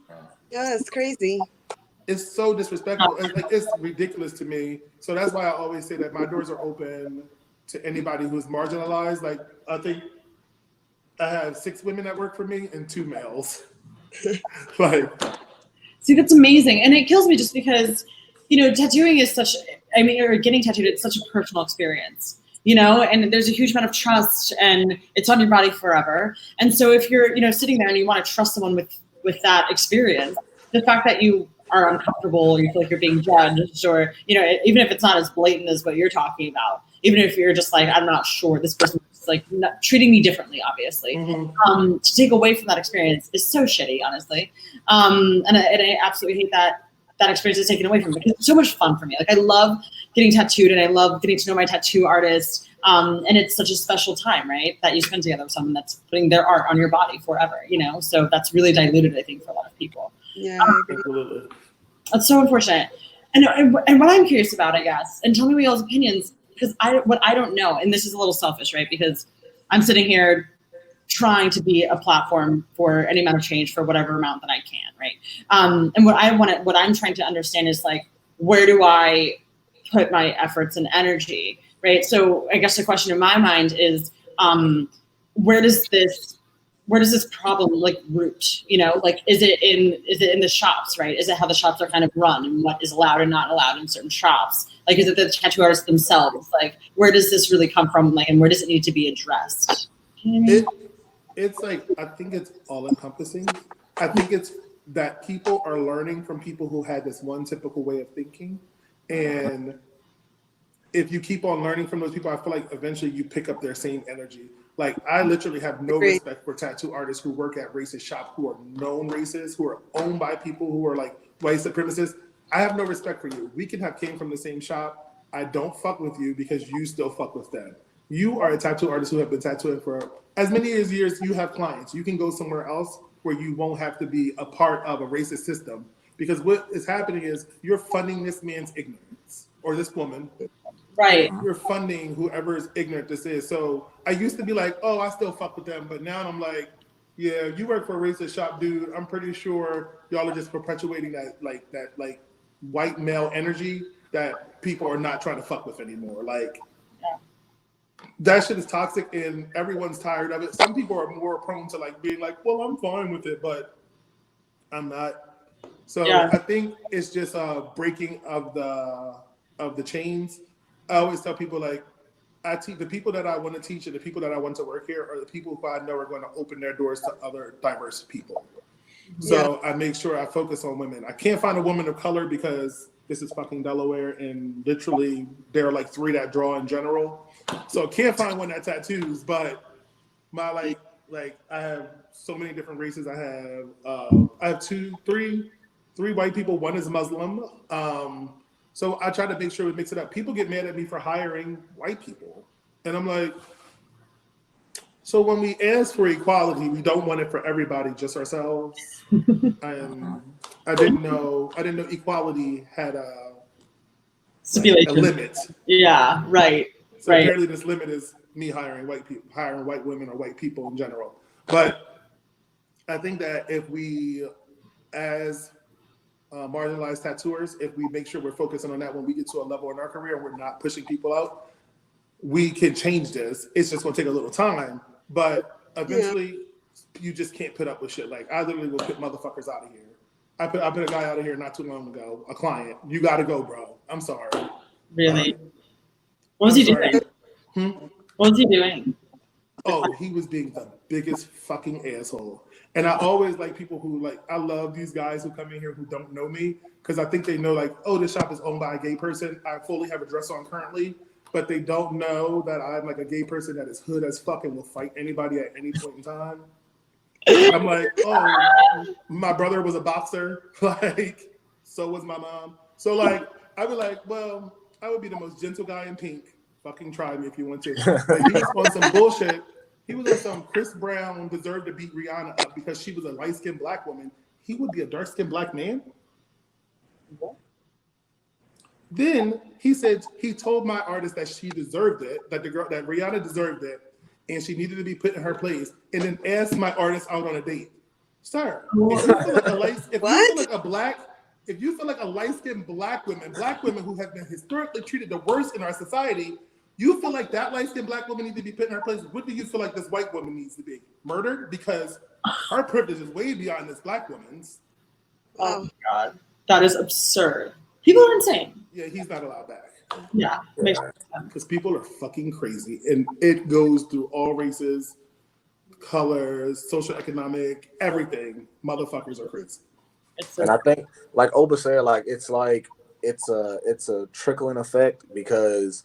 Yeah, it's crazy. It's so disrespectful. It's ridiculous to me. So that's why I always say that my doors are open to anybody who's marginalized. Like, I think I have 6 women that work for me and 2 males. Like, see, that's amazing. And it kills me just because, you know, tattooing is or getting tattooed, it's such a personal experience, you know, and there's a huge amount of trust and it's on your body forever. And so if you're, you know, sitting there and you want to trust someone with that experience, the fact that you are uncomfortable or you feel like you're being judged, or, you know, even if it's not as blatant as what you're talking about, even if you're just like, I'm not sure, this person is like not treating me differently, obviously, to take away from that experience is so shitty, honestly. And I absolutely hate that experience is taken away from me, because it's so much fun for me. Like, I love getting tattooed and I love getting to know my tattoo artist. And it's such a special time, right? That you spend together with someone that's putting their art on your body forever, you know? So that's really diluted, I think, for a lot of people. Yeah. absolutely. That's so unfortunate. And what I'm curious about, I guess, and tell me y'all's opinions, because what I don't know, and this is a little selfish, right? Because I'm sitting here trying to be a platform for any amount of change for whatever amount that I can, right? And what I'm trying to understand is, like, where do I put my efforts and energy, right? So I guess the question in my mind is, where does this problem like root? You know, like, is it in the shops, right? Is it how the shops are kind of run and what is allowed and not allowed in certain shops? Like, is it the tattoo artists themselves? Like, where does this really come from? Like, and where does it need to be addressed? You know what I mean? It's like, I think it's all encompassing. I think it's that people are learning from people who had this one typical way of thinking. And if you keep on learning from those people, I feel like eventually you pick up their same energy. Like, I literally have no respect for tattoo artists who work at racist shops, who are known racists, who are owned by people who are like white supremacists. I have no respect for you. We came from the same shop. I don't fuck with you because you still fuck with them. You are a tattoo artist who have been tattooing for as many years you have clients. You can go somewhere else where you won't have to be a part of a racist system. Because what is happening is you're funding this man's ignorance, or this woman. Right. You're funding whoever is ignorant this is. So I used to be like, oh, I still fuck with them. But now I'm like, yeah, you work for a racist shop, dude. I'm pretty sure y'all are just perpetuating that white male energy that people are not trying to fuck with anymore. Like, That shit is toxic and everyone's tired of it. Some people are more prone to like being like, well, I'm fine with it, but I'm not. So I think it's just a breaking of the chains. I always tell people like I teach the people that I want to teach and the people that I want to work here are the people who I know are going to open their doors to other diverse people. So I make sure I focus on women. I can't find a woman of color because this is fucking Delaware and literally there are like 3 that draw in general. So I can't find one that tattoos, but my like I have so many different races. I have three white people. One is Muslim. So I try to make sure we mix it up. People get mad at me for hiring white people, and I'm like, so when we ask for equality, we don't want it for everybody, just ourselves. I didn't know equality had a limit. Yeah, right. So apparently this limit is me hiring white people, hiring white women or white people in general. But I think that if we, as marginalized tattooers, if we make sure we're focusing on that when we get to a level in our career and we're not pushing people out, we can change this. It's just going to take a little time. But eventually, you just can't put up with shit. Like, I literally will put motherfuckers out of here. I put a guy out of here not too long ago, a client. You got to go, bro. I'm sorry. Really? What was he doing? What was he doing? Oh, he was being the biggest fucking asshole. And I always like people who like, I love these guys who come in here who don't know me because I think they know like, oh, this shop is owned by a gay person. I fully have a dress on currently, but they don't know that I'm like a gay person that is hood as fuck and will fight anybody at any point in time. I'm like, oh, my brother was a boxer. Like, so was my mom. So like, I'd be like, well, I would be the most gentle guy in pink. Fucking try me if you want to. But he was on some bullshit. He was on some Chris Brown deserved to beat Rihanna up because she was a light-skinned black woman. He would be a dark-skinned black man. Then he said he told my artist that she deserved it, that Rihanna deserved it, and she needed to be put in her place, and then asked my artist out on a date. Sir, if you feel like a light-skinned black woman who have been historically treated the worst in our society, you feel like that light-skinned black woman needs to be put in her place. What do you feel like this white woman needs to be? Murdered? Because her privilege is way beyond this black woman's. Oh my God. That is absurd. People are insane. Yeah, he's not allowed back. Yeah. Because people are fucking crazy. And it goes through all races, colors, social, economic, everything. Motherfuckers are crazy. And I think, like Oba said, like it's a trickling effect because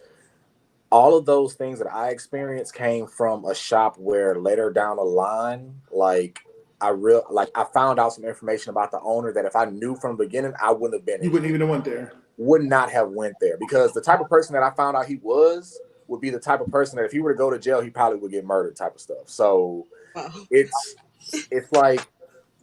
all of those things that I experienced came from a shop where later down the line, like I found out some information about the owner that if I knew from the beginning, I wouldn't have been. You wouldn't even have went there. Would not have went there because the type of person that I found out he would be the type of person that if he were to go to jail, he probably would get murdered type of stuff. So it's like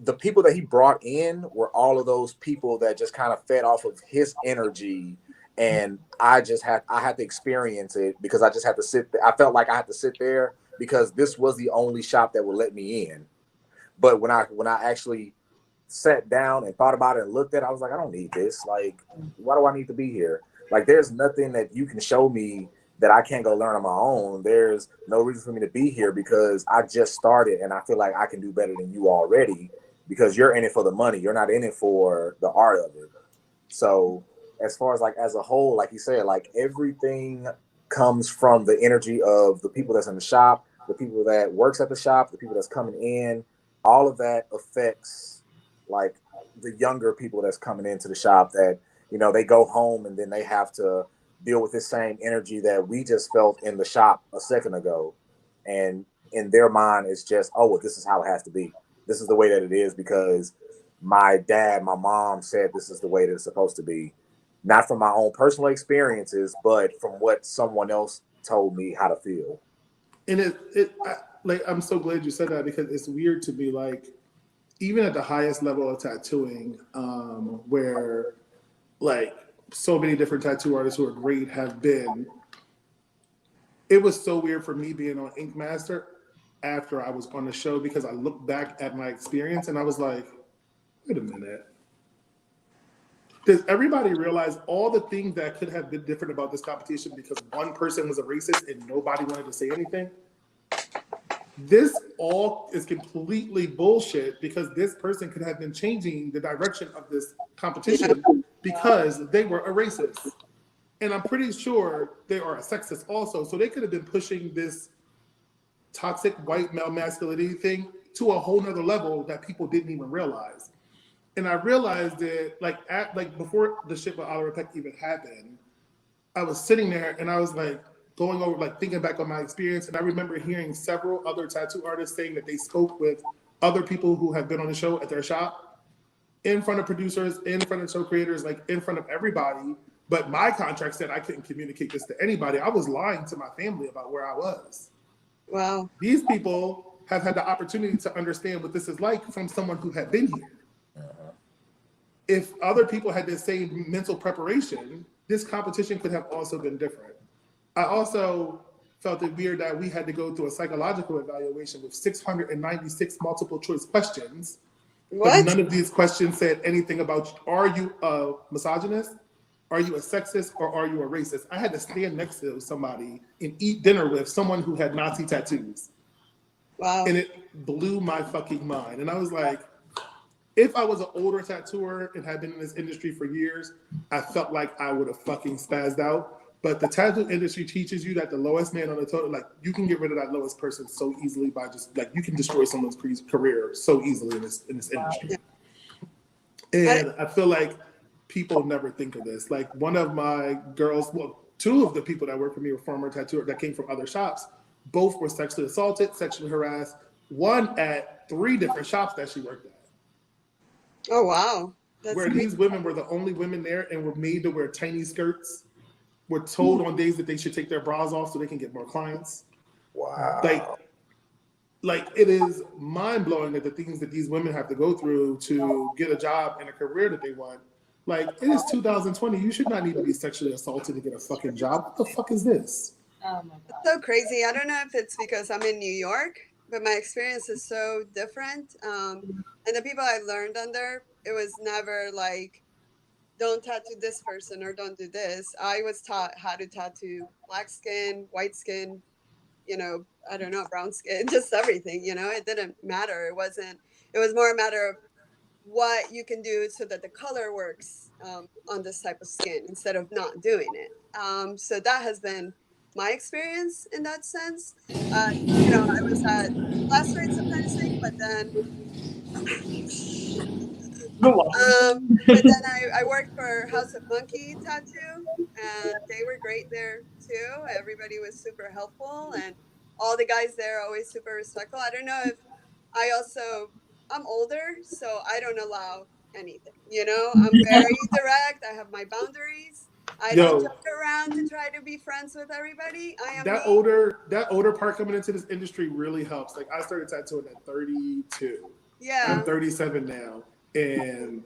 the people that he brought in were all of those people that just kind of fed off of his energy. And I had to experience it because I just had to sit there. I felt like I had to sit there because this was the only shop that would let me in. But when I actually sat down and thought about it and looked at it, I was like, I don't need this. Like, why do I need to be here? Like, there's nothing that you can show me that I can't go learn on my own. There's no reason for me to be here because I just started and I feel like I can do better than you already because you're in it for the money. You're not in it for the art of it. So as far as like as a whole, like you said, like everything comes from the energy of the people that's in the shop, the people that works at the shop, the people that's coming in. All of that affects like the younger people that's coming into the shop that, you know, they go home and then they have to deal with this same energy that we just felt in the shop a second ago. And in their mind, it's just, oh, well, this is how it has to be. This is the way that it is because my dad, my mom said this is the way that it's supposed to be. Not from my own personal experiences, but from what someone else told me how to feel. And I'm so glad you said that because it's weird to me, like, even at the highest level of tattooing, where like so many different tattoo artists who are great have been, it was so weird for me being on Ink Master after I was on the show because I looked back at my experience and I was like, wait a minute. Does everybody realize all the things that could have been different about this competition because one person was a racist and nobody wanted to say anything? This all is completely bullshit because this person could have been changing the direction of this competition because they were a racist. And I'm pretty sure they are a sexist also. So they could have been pushing this toxic white male masculinity thing to a whole nother level that people didn't even realize. And I realized that like before the shit with Oliver Peck even happened, I was sitting there and I was like going over, like thinking back on my experience. And I remember hearing several other tattoo artists saying that they spoke with other people who have been on the show at their shop, in front of producers, in front of show creators, like in front of everybody. But my contract said I couldn't communicate this to anybody. I was lying to my family about where I was. Wow. These people have had the opportunity to understand what this is like from someone who had been here. If other people had the same mental preparation, this competition could have also been different. I also felt it weird that we had to go through a psychological evaluation with 696 multiple choice questions. What? But none of these questions said anything about, are you a misogynist? Are you a sexist? Or are you a racist? I had to stand next to somebody and eat dinner with someone who had Nazi tattoos. Wow. And it blew my fucking mind. And I was like, if I was an older tattooer and had been in this industry for years, I felt like I would have fucking spazzed out. But the tattoo industry teaches you that the lowest man on the totem, like you can get rid of that lowest person so easily by just like you can destroy someone's career so easily in this industry. And I feel like people never think of this. Like one of my girls, well, two of the people that work for me were former tattooers that came from other shops. Both were sexually assaulted, sexually harassed. One at 3 different shops that she worked at. Oh, wow. That's where crazy. these women were the only women there and were made to wear tiny skirts, were told on days that they should take their bras off so they can get more clients. Wow. Like it is mind-blowing that the things that these women have to go through to get a job and a career that they want. Like, it is 2020. You should not need to be sexually assaulted to get a fucking job. What the fuck is this? Oh my God. It's so crazy. I don't know if it's because I'm in New York, but my experience is so different. And the people I learned under, it was never like, don't tattoo this person or don't do this. I was taught how to tattoo black skin, white skin, you know, I don't know, brown skin, just everything, you know, it didn't matter. It was more a matter of what you can do so that the color works on this type of skin instead of not doing it. So that has been my experience in that sense. You know, I was at last rate sometimes thing, but then I worked for House of Monkey Tattoo, and they were great there too. Everybody was super helpful, and all the guys there are always super respectful. I don't know if I'm older, so I don't allow anything. You know, I'm very direct. I have my boundaries. I don't joke around to try to be friends with everybody. I am that older part coming into this industry really helps. Like I started tattooing at 32. Yeah. I'm 37 now, and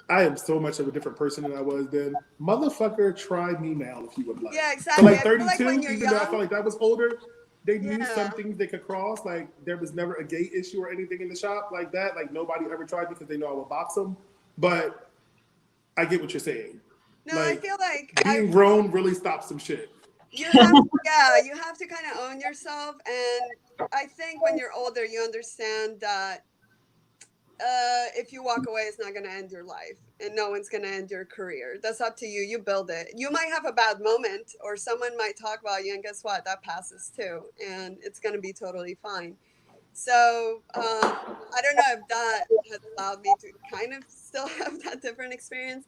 I am so much of a different person than I was then. Motherfucker, try me now if you would like. Yeah, exactly. So like 32, like when you're even young, though I felt like that was older, they knew some things they could cross. Like there was never a gay issue or anything in the shop like that. Like nobody ever tried because they know I would box them. But I get what you're saying. No, like, I feel like being grown really stops some shit. You have to kind of own yourself. And I think when you're older, you understand that if you walk away, it's not going to end your life and no one's going to end your career. That's up to you. You build it. You might have a bad moment or someone might talk about you, and guess what? That passes too. And it's going to be totally fine. So I don't know if that has allowed me to kind of still have that different experience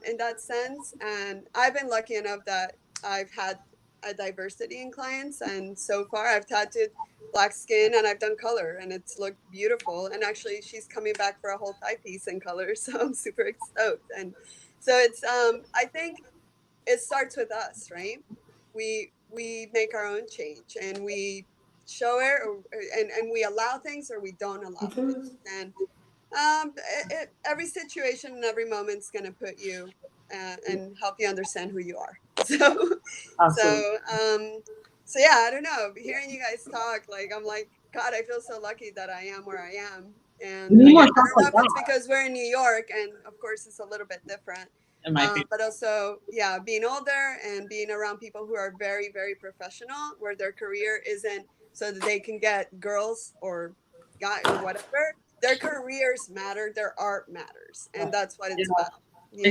in that sense. And I've been lucky enough that I've had a diversity in clients. And so far I've tattooed black skin and I've done color and it's looked beautiful. And actually she's coming back for a whole thigh piece in color. So I'm super stoked. And so it's, I think it starts with us, right? We make our own change and we show it and we allow things or we don't allow things. And every situation and every moment's going to put you and help you understand who you are. So, Awesome. So yeah, I don't know. Hearing you guys talk, like, I'm like, God, I feel so lucky that I am where I am. And We need more I shops don't know like if it's that. because we're in New York, and of course it's a little bit different. It might be. But also, yeah, being older and being around people who are very, very professional, where their career isn't so that they can get girls or guy or whatever. Their careers matter, their art matters, and that's what it's Yeah. about. You know?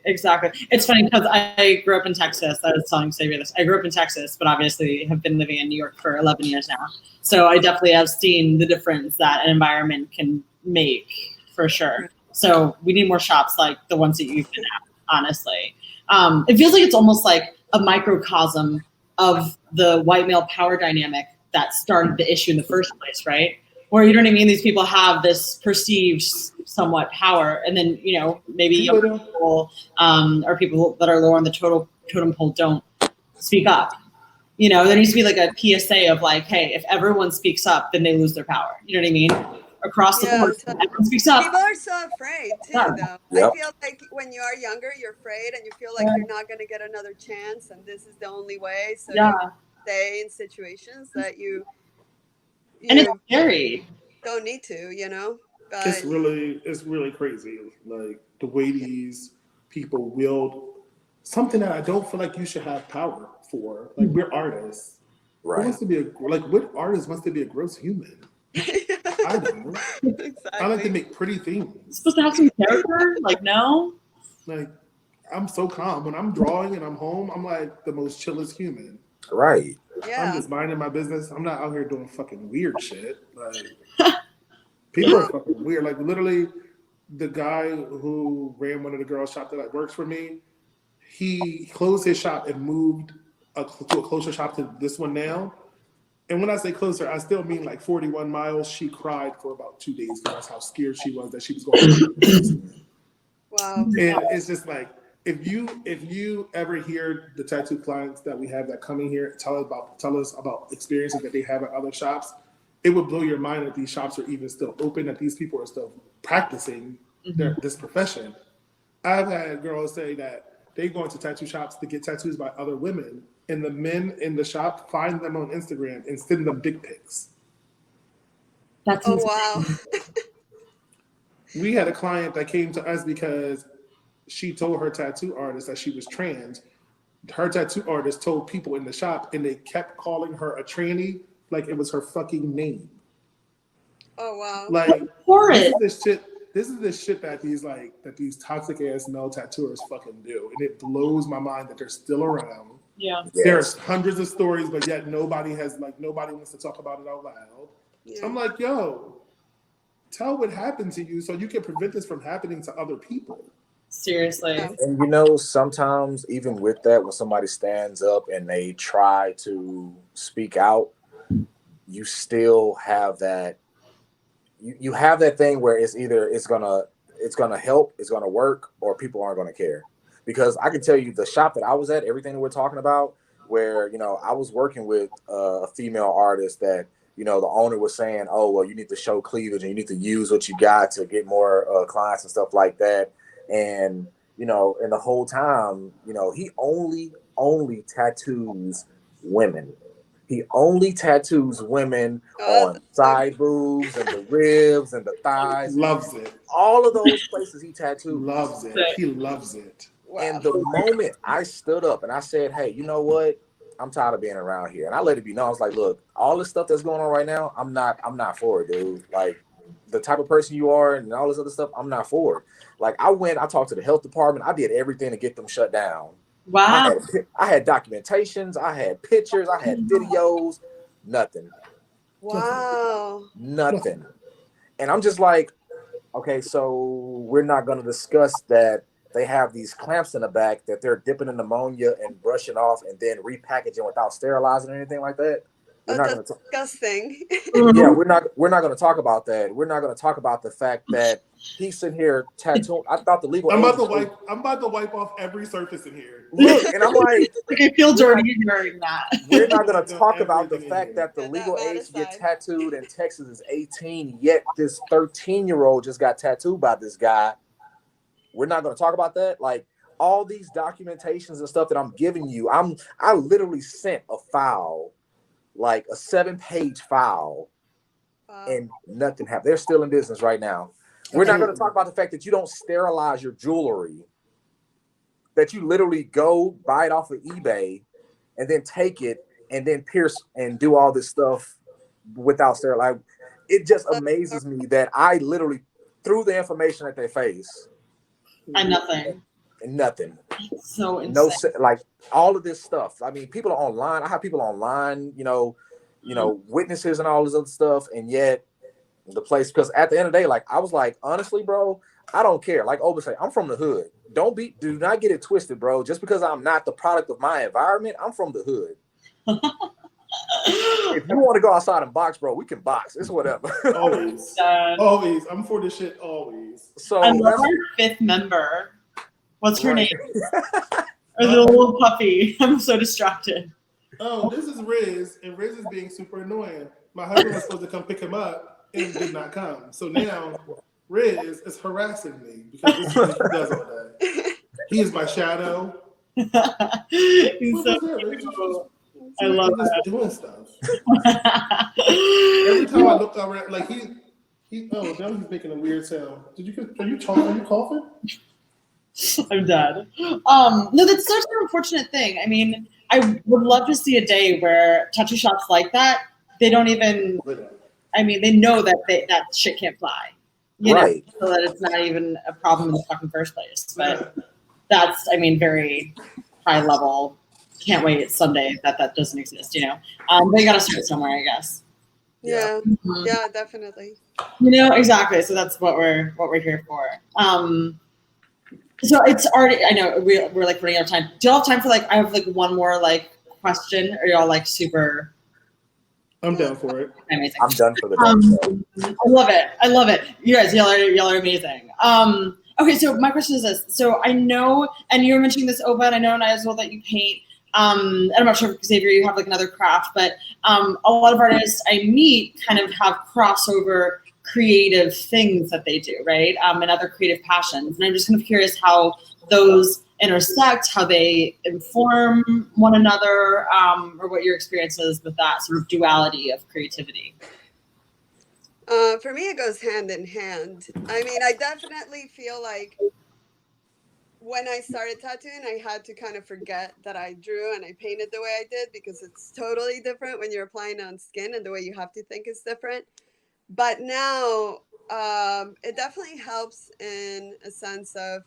Exactly. It's funny because I grew up in Texas. I was telling Xavier this. I grew up in Texas, but obviously have been living in New York for 11 years now. So I definitely have seen the difference that an environment can make, for sure. So we need more shops like the ones that you've been at, honestly. It feels like it's almost like a microcosm of the white male power dynamic that started the issue in the first place, right? Where, you know what I mean? These people have this perceived somewhat power, and then, you know, maybe young people or people that are lower on the totem pole don't speak up. You know, there needs to be like a PSA of like, hey, if everyone speaks up, then they lose their power. You know what I mean? Across the board, So everyone speaks up. people are so afraid too, though. Yep. I feel like when you are younger, you're afraid, and you feel like you're not going to get another chance, and this is the only way. So you stay in situations that you and it's scary. Don't need to, you know. But it's really crazy. Like the way these people wield something that I don't feel like you should have power for. Like we're artists. Right. Who wants to be what artist wants to be a gross human? I don't. Exactly. I like to make pretty things. You're supposed to have some character, like no. Like I'm so calm when I'm drawing and I'm home. I'm like the most chillest human. Right. Yeah. I'm just minding my business. I'm not out here doing fucking weird shit. Like people are fucking weird. Like literally, the guy who ran one of the girls' shop that works for me, he closed his shop and moved to a closer shop to this one now. And when I say closer, I still mean like 41 miles. She cried for about 2 days because that's how scared she was that she was going to Wow. And it's just like, if you ever hear the tattoo clients that we have that come in here tell us about experiences that they have at other shops, it would blow your mind that these shops are even still open, that these people are still practicing this profession. I've had girls say that they go into tattoo shops to get tattoos by other women, and the men in the shop find them on Instagram and send them dick pics. That's Oh wow. We had a client that came to us because she told her tattoo artist that she was trans. Her tattoo artist told people in the shop, and they kept calling her a tranny like it was her fucking name. Oh wow. Like horrid. This is the shit that these toxic ass male tattooers fucking do, and it blows my mind that they're still around. Yeah. Yes. There's hundreds of stories, but yet nobody wants to talk about it out loud. Yeah. I'm like, yo, tell what happened to you so you can prevent this from happening to other people. Seriously. And you know, sometimes even with that, when somebody stands up and they try to speak out, you still have that. You have that thing where it's either it's gonna help, it's gonna work, or people aren't gonna care. Because I can tell you, the shop that I was at, everything that we're talking about, where I was working with a female artist that the owner was saying, oh well, you need to show cleavage and you need to use what you got to get more clients and stuff like that. And and the whole time, he only tattoos women. He only tattoos women on side boobs and the ribs and the thighs. Loves it. All of those places he tattoos. Loves it. He loves it. Wow. And the moment I stood up and I said, hey, you know what? I'm tired of being around here. And I let it be known. I was like, look, all this stuff that's going on right now, I'm not for it, dude. Like, the type of person you are and all this other stuff, I'm not for it. Like, I talked to the health department. I did everything to get them shut down. Wow. I had documentations. I had pictures. I had videos. Nothing. Wow. Nothing. And I'm just like, okay, so we're not going to discuss that they have these clamps in the back that they're dipping in ammonia and brushing off and then repackaging without sterilizing or anything like that. We're not That's disgusting. Yeah, we're not going to talk about that. We're not going to talk about the fact that he's sitting here tattooing. I thought the legal. I'm about to wipe off every surface in here. Look, and I'm like, I feel dirty hearing that. we're not going to talk about the fact that the legal age to get tattooed in Texas is 18. Yet this 13-year-old just got tattooed by this guy. We're not going to talk about that. Like, all these documentations and stuff that I'm giving you, I literally sent a file, like a 7-page file, and nothing happened. They're still in business right now. We're not going to talk about the fact that you don't sterilize your jewelry, that you literally go buy it off of eBay and then take it and then pierce and do all this stuff without sterilizing. It just amazes me that I literally threw the information at their face. And nothing. And nothing. So insane. No, like all of this stuff. I mean, people are online. I have people online, witnesses and all this other stuff. And yet the place, because at the end of the day, like I was like, honestly, bro, I don't care. Like Oba say, I'm from the hood. Do not get it twisted, bro. Just because I'm not the product of my environment, I'm from the hood. If you want to go outside and box, bro, we can box. It's whatever. Always. Always. I'm for this shit always. So I love our 5th member. What's her name? Or the little puppy. I'm so distracted. Oh, this is Riz, and Riz is being super annoying. My husband was supposed to come pick him up and did not come. So now Riz is harassing me because this is what he does all day. He is my shadow. He's so cute. I love that. Doing stuff. Every time I look around, like now he's making a weird sound. Are you coughing? I'm dead. No, that's such an unfortunate thing. I mean, I would love to see a day where tattoo shops like that, they don't even, I mean, they know that that shit can't fly. You know, so that it's not even a problem in the fucking first place. But that's, I mean, very high level. Can't wait someday that doesn't exist, But you gotta start somewhere, I guess. Yeah, yeah, definitely. Exactly. So that's what we're here for. So it's already, I know we're like running out of time. Do y'all have time for I have one more question, or y'all super? I'm down for it. Amazing. I'm done for the day. I love it. You guys, y'all are amazing. Okay, so my question is this. So I know, and you were mentioning this, Oba, and I know Nyahzul that you paint. I'm not sure if Xavier, you have another craft, but a lot of artists I meet kind of have crossover creative things that they do, right? And other creative passions. And I'm just kind of curious how those intersect, how they inform one another, or what your experience is with that sort of duality of creativity. For me, it goes hand in hand. I mean, I definitely feel like when I started tattooing, I had to kind of forget that I drew and I painted the way I did, because it's totally different when you're applying on skin, and the way you have to think is different. But now it definitely helps in a sense of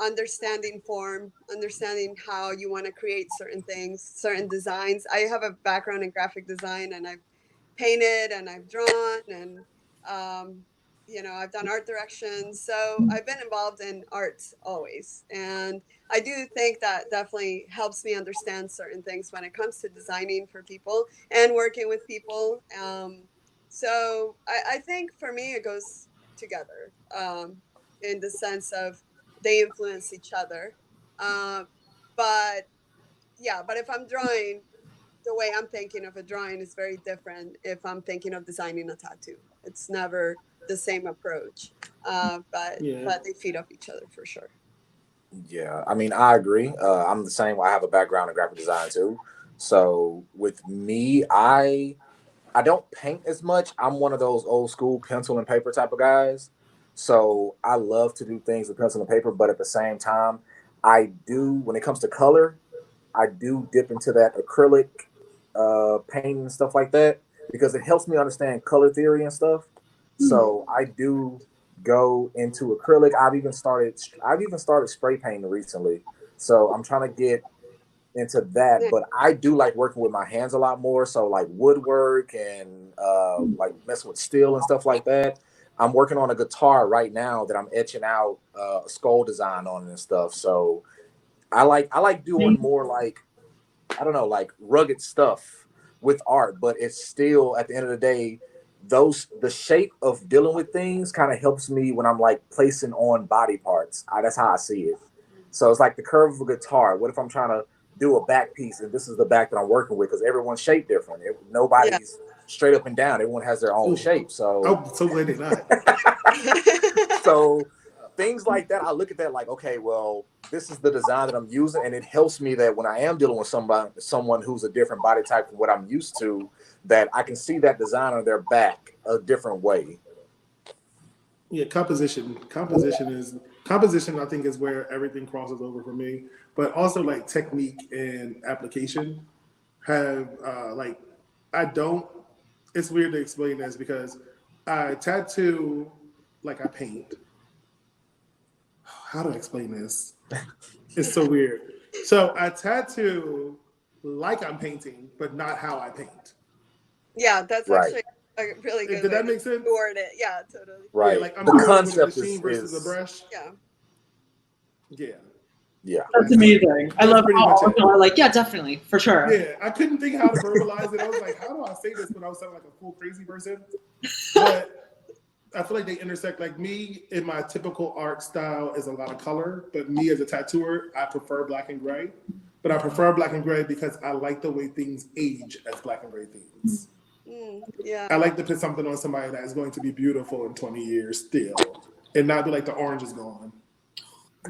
understanding form, understanding how you want to create certain things, certain designs. I have a background in graphic design, and I've painted and I've drawn, and I've done art directions. So I've been involved in art always. And I do think that definitely helps me understand certain things when it comes to designing for people and working with people. So I think for me, it goes together in the sense of they influence each other. But if I'm drawing, the way I'm thinking of a drawing is very different if I'm thinking of designing a tattoo. It's never the same approach, but they feed off each other for sure. Yeah, I mean, I agree. I'm the same. I have a background in graphic design too. So with me, I don't paint as much. I'm one of those old school pencil and paper type of guys. So I love to do things with pencil and paper, but at the same time, I do, when it comes to color, I do dip into that acrylic painting and stuff like that, because it helps me understand color theory and stuff. So I do go into acrylic. I've even started spray painting recently. So I'm trying to get into that, but I do like working with my hands a lot more. So like woodwork and like messing with steel and stuff like that. I'm working on a guitar right now that I'm etching out a skull design on and stuff. So I like doing more like, I don't know, like rugged stuff with art, but it's still, at the end of the day, the shape of dealing with things kind of helps me when I'm like placing on body parts. That's how I see it. So it's like the curve of a guitar. What if I'm trying to do a back piece and this is the back that I'm working with, because everyone's shaped different. Nobody's straight up and down. Everyone has their own shape. So I'm so glad they're not. So things like that, I look at that like, okay, well, this is the design that I'm using, and it helps me that when I am dealing with someone who's a different body type from what I'm used to, that I can see that design on their back a different way. Yeah, composition. I think is where everything crosses over for me. But also like technique and application have like I don't. It's weird to explain this because I tattoo like I paint. How do I explain this? It's so weird. So I tattoo like I'm painting, but not how I paint. Yeah, that's Right. actually a really good Did way that make to sense? word it. Yeah, totally. Right. Yeah, like I'm the doing it with a concept machine versus a is brush. Yeah. Yeah. That's amazing. I That's love pretty how much all it. people are like, yeah, definitely, for sure. Yeah, I couldn't think how to verbalize it. I was like, how do I say this without sounding like a full crazy person? But I feel like they intersect. Like me, in my typical art style is a lot of color, but me as a tattooer, I prefer black and gray. But I prefer black and gray because I like the way things age as black and gray things. Yeah. I like to put something on somebody that is going to be beautiful in 20 years still, and not be like the orange is gone.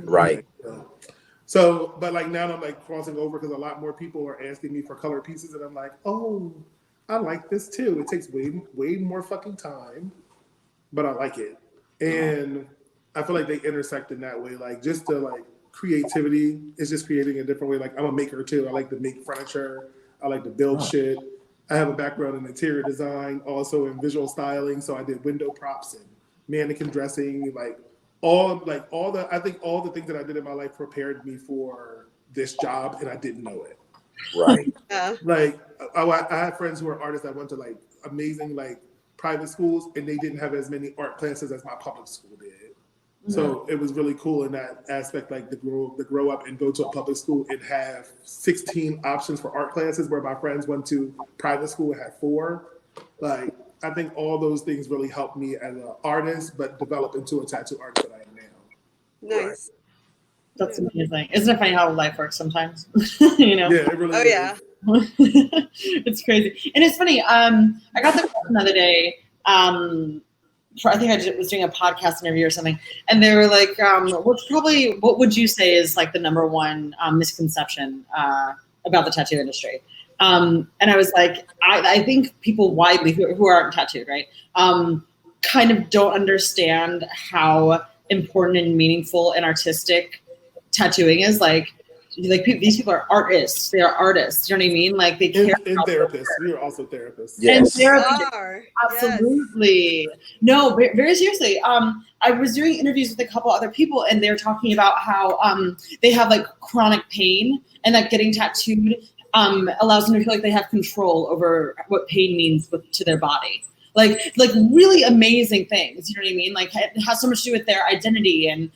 right. So, but like now I'm like crossing over because a lot more people are asking me for color pieces, and I'm like, oh, I like this too. It takes way more fucking time, but I like it, and I feel like they intersect in that way. Like just the like creativity is just creating a different way. Like I'm a maker too. I like to make furniture. I like to build shit. I have a background in interior design, also in visual styling. So I did window props and mannequin dressing, all the things that I did in my life prepared me for this job, and I didn't know it. Right. Yeah. Like I had friends who were artists that went to like amazing like private schools, and they didn't have as many art classes as my public school did. So it was really cool in that aspect, like to grow up and go to a public school and have 16 options for art classes, where my friends went to private school and had 4. Like I think all those things really helped me as an artist, but develop into a tattoo artist that I am now. Nice. Right. That's amazing. Isn't it funny how life works sometimes? You know? Yeah, it really is. Yeah. It's crazy. And it's funny, I got the question the other day, I think I was doing a podcast interview or something, and they were like, what would you say is like the number one misconception about the tattoo industry? And I was like, I think people widely who aren't tattooed, right, kind of don't understand how important and meaningful and artistic tattooing is. Like these people are artists. They are artists. You know what I mean? Like they care. And therapists. We are also therapists. Yes. And therapists. Absolutely. Yes. No, very seriously. I was doing interviews with a couple other people, and they're talking about how they have like chronic pain, and that getting tattooed allows them to feel like they have control over what pain means to their body. Like really amazing things, you know what I mean? Like it has so much to do with their identity, and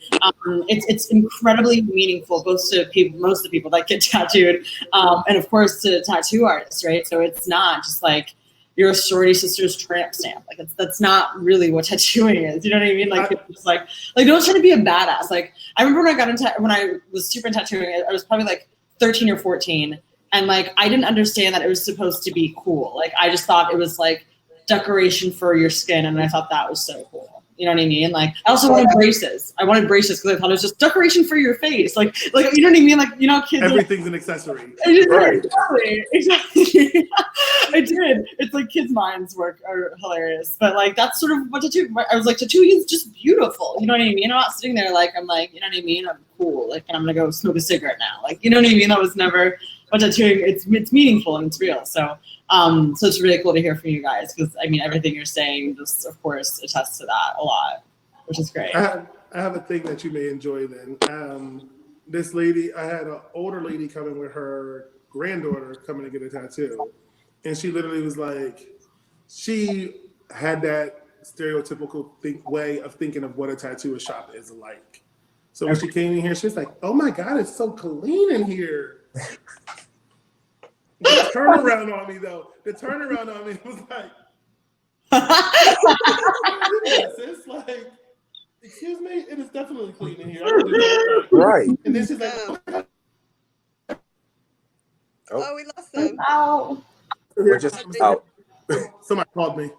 it's incredibly meaningful both to most of the people that get tattooed, and of course to tattoo artists, right? So it's not just like you're a sorority sister's tramp stamp. Like that's not really what tattooing is. You know what I mean? Like it's just like no one's trying to be a badass. Like I remember when I was super into tattooing, I was probably like 13 or 14, and like I didn't understand that it was supposed to be cool. Like I just thought it was like decoration for your skin, and I thought that was so cool. You know what I mean? Like I also wanted braces. I wanted braces because I thought it was just decoration for your face. Like you know what I mean? Like kids. Everything's an accessory. Right. Exactly. I did. It's like kids' minds are hilarious, but like that's sort of what tattoo. I was like, tattooing is just beautiful. You know what I mean? I'm not sitting there like I'm like, you know what I mean? I'm cool. Like and I'm gonna go smoke a cigarette now. Like you know what I mean? That was never what tattooing. It's meaningful and it's real. So it's really cool to hear from you guys, because I mean everything you're saying just of course attests to that a lot, which is great. I have a thing that you may enjoy then. This lady, I had an older lady coming with her granddaughter coming to get a tattoo, and she literally was like, she had that stereotypical way of thinking of what a tattoo shop is like. So when she came in here, she was like, oh my God, it's so clean in here. The turnaround on me though. The turnaround on me was like, it's like, excuse me, it is definitely clean in here. Right. And then she's like, oh, we lost them. Ow. We're just out. Somebody called me.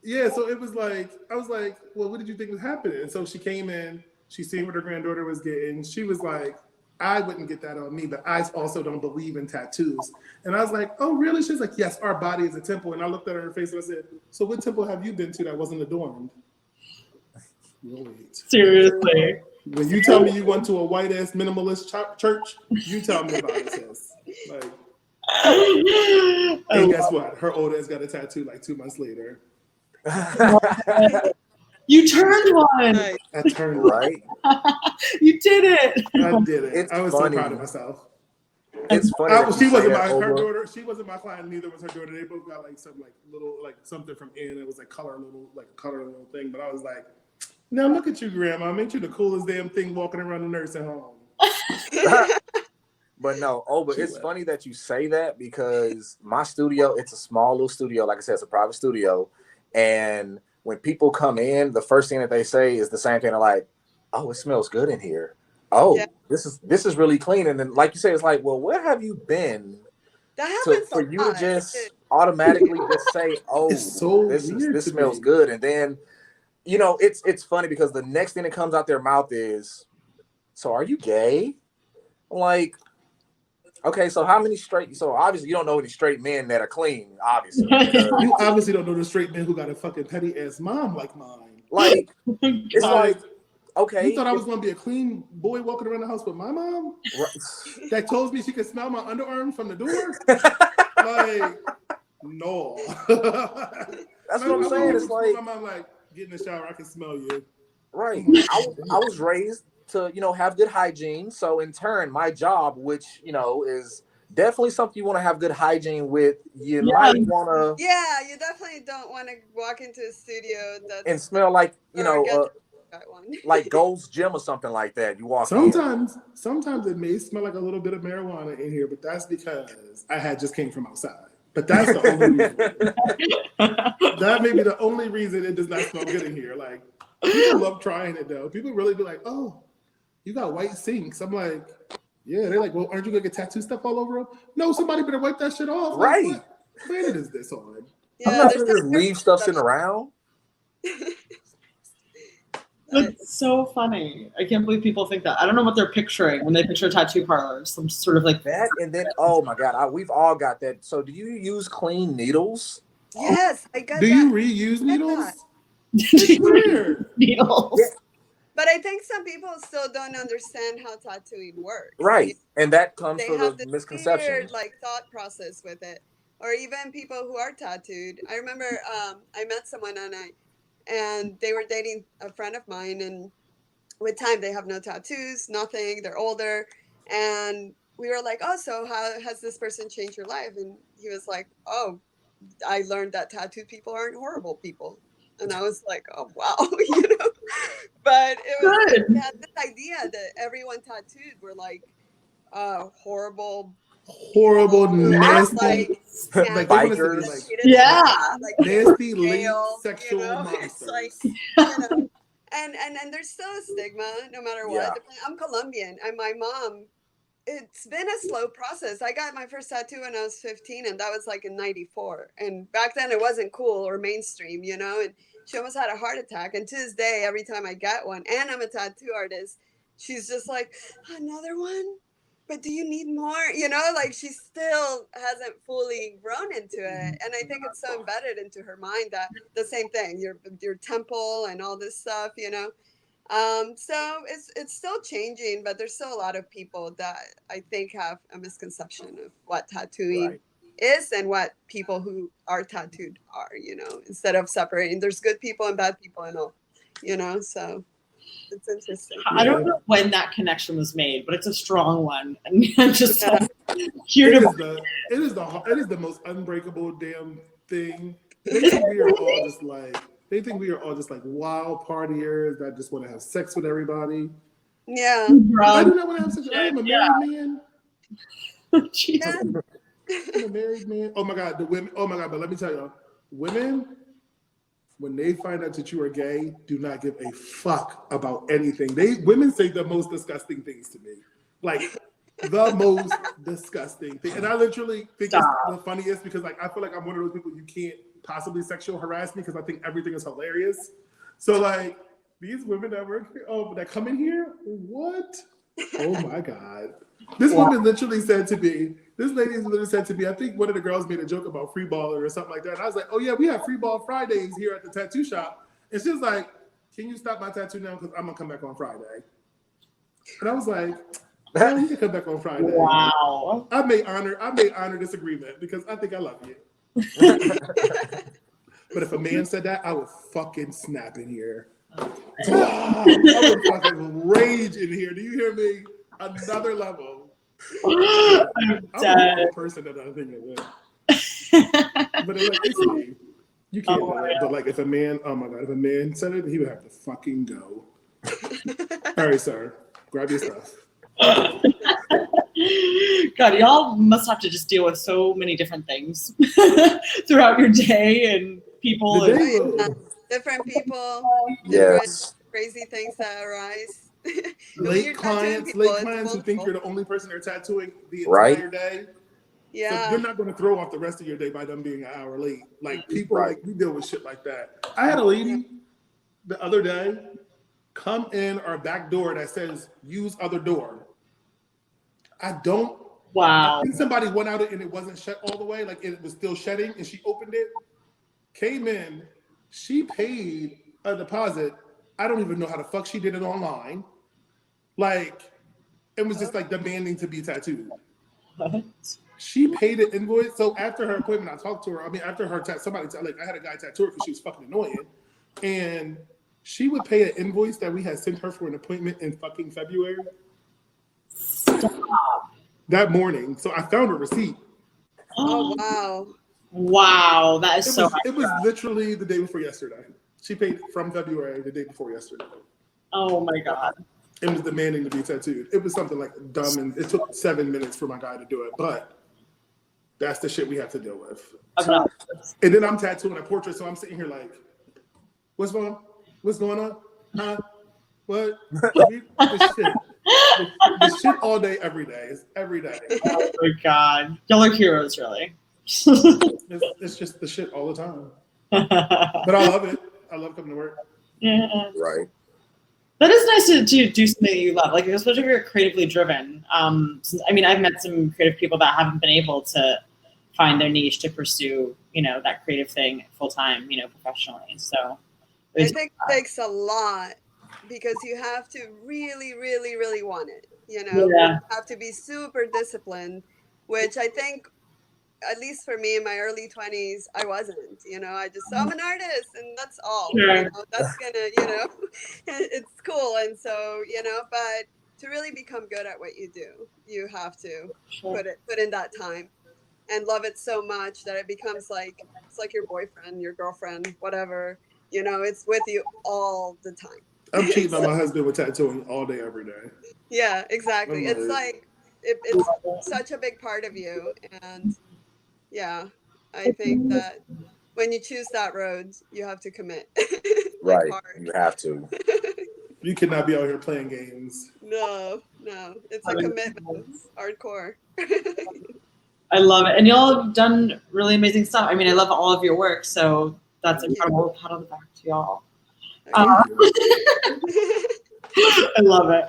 yeah, so it was like, I was like, well, what did you think was happening? And so she came in, she seen what her granddaughter was getting. She was like, I wouldn't get that on me, but I also don't believe in tattoos. And I was like, oh, really? She's like, yes, our body is a temple. And I looked at her in her face and I said, so what temple have you been to that wasn't adorned? Wait. Seriously. When you tell me you went to a white ass minimalist church, you tell me about it, sis. Like, and guess what? Her old ass got a tattoo like 2 months later. You turned one. I turned right. You did it. I did it. I was funny. so proud of myself. It's funny. She wasn't her daughter. She wasn't my client. Neither was her daughter. They both got like some like little like something from Ann. It was like color little thing. But I was like, now look at you, Grandma. I made you the coolest damn thing walking around the nursing home. But no, but it's funny that you say that because my studio, it's a small little studio. Like I said, it's a private studio. And when people come in, the first thing that they say is the same thing. They're like, oh, it smells good in here. Oh, yeah. This is really clean. And then like you say, it's like, well, where have you been for you to just automatically just say, oh, this smells good. And then, you know, it's funny because the next thing that comes out their mouth is, so are you gay? Like, okay, so how many so obviously you don't know any straight men that are clean, obviously. You obviously don't know the straight men who got a fucking petty ass mom like mine. Like, it's like, okay. You thought I was going to be a clean boy walking around the house with my mom? Right. That told me she could smell my underarm from the door? Like, no. That's what I'm saying. It's like, my mom like, get in the shower, I can smell you. Right. I was raised to, you know, have good hygiene. So in turn, my job, which, you know, is definitely something you want to have good hygiene with, you might want to. Yeah, you definitely don't want to walk into a studio and smell like, you know, like Gold's Gym or something like that. You walk Sometimes it may smell like a little bit of marijuana in here, but that's because I had just came from outside. But that's the only reason. That may be the only reason it does not smell good in here. Like, people love trying it though. People really be like, oh, you got white sinks. I'm like, yeah. They're like, well, aren't you gonna get tattoo stuff all over them? No, somebody better wipe that shit off. Right. Like, what planet is this on? Yeah, I'm not gonna just leave stuff sitting around. That's so funny. I can't believe people think that. I don't know what they're picturing when they picture tattoo parlors. Some sort of like that, and then oh my god, we've all got that. So, do you use clean needles? Yes, I got. Do you reuse needles? Needles. Yeah. But I think some people still don't understand how tattooing works. Right, and that comes from the misconception. Weird, like thought process with it, or even people who are tattooed. I remember I met someone and they were dating a friend of mine, and with time they have no tattoos, nothing. They're older, and we were like, "Oh, so how has this person changed your life?" And he was like, "Oh, I learned that tattooed people aren't horrible people." And I was like, "Oh wow," you know. But it was like, they had this idea that everyone tattooed were like horrible, nasty, like bikers, like nasty, late sexual monsters. Like, you know, and there's still a stigma no matter what. Yeah. I'm Colombian, and my mom. It's been a slow process. I got my first tattoo when I was 15, and that was like in '94. And back then it wasn't cool or mainstream, you know, and she almost had a heart attack. And to this day, every time I get one, and I'm a tattoo artist, she's just like, another one? But do you need more? You know, like she still hasn't fully grown into it. And I think it's so embedded into her mind that the same thing, your temple and all this stuff, you know. So it's still changing, but there's still a lot of people that I think have a misconception of what tattooing is and what people who are tattooed are, you know, instead of separating. There's good people and bad people and all, you know, so it's interesting. I don't know when that connection was made, but it's a strong one. And I'm just here to it is the most unbreakable damn thing. They think we are all just like wild partiers that just want to have sex with everybody. Yeah. I do not want to have sex. I am a married man. Jesus. I'm a married man. Oh my God, the women. Oh my God, but let me tell y'all, women, when they find out that you are gay, do not give a fuck about anything. Women say the most disgusting things to me. Like the most disgusting thing. And I literally think it's the funniest because like I feel like I'm one of those people you can't possibly sexual harass me because I think everything is hilarious. So like these women that work here, that come in here, what? Oh my God. This woman literally said to me, this lady literally said to me, I think one of the girls made a joke about free baller or something like that. And I was like, oh yeah, we have free ball Fridays here at the tattoo shop. And she was like, can you stop my tattoo now? Because I'm gonna come back on Friday. And I was like, well, you can come back on Friday. Wow. I may honor this agreement because I think I love you. But if a man said that, I would fucking snap in here. I would fucking rage in here. Do you hear me? Another level. I'm a horrible person that I think of it. But like, it's me. You can't do it. But like, if a man, oh my God, if a man said it, he would have to fucking go. All right, sir, grab your stuff. God, y'all must have to just deal with so many different things throughout your day and people. Different people, Yes. different crazy things that arise. Late clients who think you're the only person they're tattooing the entire day. Yeah. So you're not going to throw off the rest of your day by them being an hour late. Like people, like we deal with shit like that. I had a lady the other day come in our back door that says use other door. I think somebody went out and it wasn't shut all the way, like it was still shutting, and she opened it, came in, she paid a deposit. I don't even know how the fuck she did it online. Like, it was just like demanding to be tattooed. What? She paid an invoice. So after her appointment, I talked to her. I mean, after her I had a guy tattoo her because she was fucking annoying. And she would pay an invoice that we had sent her for an appointment in fucking February. Stop. That morning. So I found a receipt. Oh, wow. Wow, that is It was literally the day before yesterday. She paid from February the day before yesterday. Oh my God. It was demanding to be tattooed. It was something like dumb, and it took 7 minutes for my guy to do it. But that's the shit we have to deal with. And then I'm tattooing a portrait, so I'm sitting here like, what's going on? Huh? What? The shit all day, every day. It's every day. Oh my God. Y'all are heroes, really. It's just the shit all the time. But I love it. I love coming to work. Yeah. Right. That is nice to do something that you love, like especially if you're creatively driven. I mean, I've met some creative people that haven't been able to find their niche to pursue, that creative thing full time, professionally. So I think it takes a lot because you have to really, really, really want it. You have to be super disciplined, which I think, at least for me in my early 20s, I wasn't, I'm an artist and that's all, sure. That's gonna, it's cool. And so, but to really become good at what you do, you have to put in that time and love it so much that it becomes like, it's like your boyfriend, your girlfriend, whatever, it's with you all the time. I'm cheating on my husband with tattooing all day, every day. Yeah, exactly. It's like, it's such a big part of you. And yeah, I think that when you choose that road, you have to commit. Right, you have to. You cannot be out here playing games. No, it's a commitment, hardcore. I love it, and y'all have done really amazing stuff. I mean, I love all of your work, so that's incredible. Pat on the back to y'all. I love it.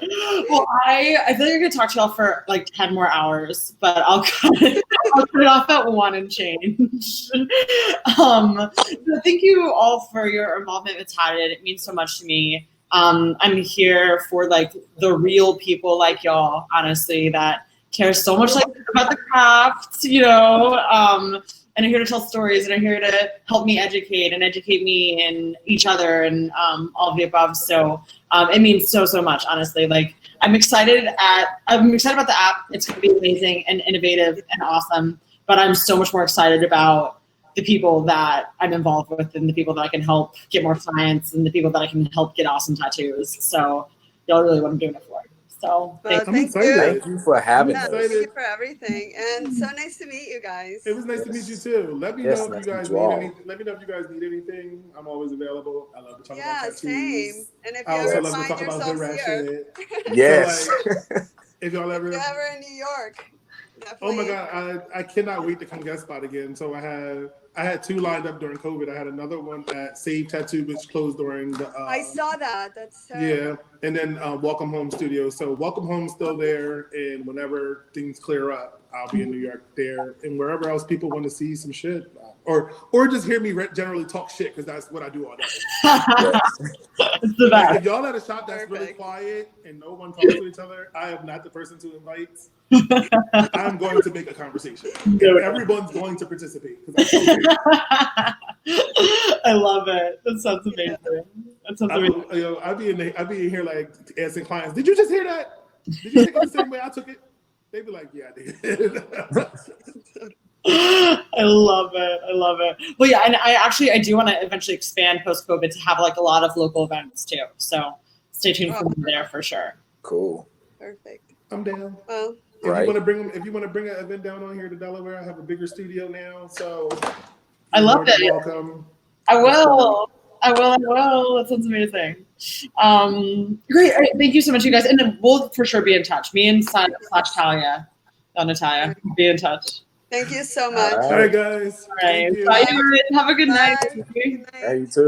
Well, I feel like I could talk to y'all for like 10 more hours, but I'll cut it off at 1 and change. So thank you all for your involvement with Tattd. It means so much to me. I'm here for like the real people like y'all, honestly, that care so much about the craft, and I'm here to tell stories, and I'm here to help me educate me and each other and all of the above. So it means so much, honestly. Like I'm excited about the app. It's going to be amazing and innovative and awesome. But I'm so much more excited about the people that I'm involved with and the people that I can help get more clients and the people that I can help get awesome tattoos. So y'all really what I'm doing it for. So thank you. Thank you for having us. Thank you for everything, and so nice to meet you guys. It was nice to meet you too. Let me know if you guys need anything. Let me know if you guys need anything. I'm always available. I love to talk about tattoos. Same. And if you I also ever love to find talk about yourself good rat here, shit. Yes. So, like, if you're ever in New York, definitely. Oh my God, I cannot wait to come guest spot again. So I I had 2 lined up during COVID. I had another one at Save Tattoo, which closed during the. I saw that. That's yeah, and then Welcome Home Studios. So Welcome Home's still there, and whenever things clear up, I'll be in New York there, and wherever else people want to see some shit, or just hear me generally talk shit, because that's what I do all day. It's the best. If y'all at a shop that's really quiet and no one talks to each other, I am not the person to invite. I'm going to make a conversation. And everyone's going to participate. I love it. That sounds amazing. That sounds amazing. I'd be in here like asking clients, did you just hear that? Did you take it the same way I took it? They'd be like, yeah, I did. I love it. I love it. Well, yeah, and I do want to eventually expand post-COVID to have like a lot of local events too. So stay tuned for me there for sure. Cool. perfect. I'm down. Well, If you want to bring an event down on here to Delaware, I have a bigger studio now, so I love it. Welcome. I will. That sounds amazing. Great. All right. Thank you so much, you guys. And then we'll for sure be in touch. Me and Talia, Natalia, be in touch. thank you so much. All right, guys. All right. Thank you. Bye, you guys. Have a good Bye. night. Good night. Hey, you too.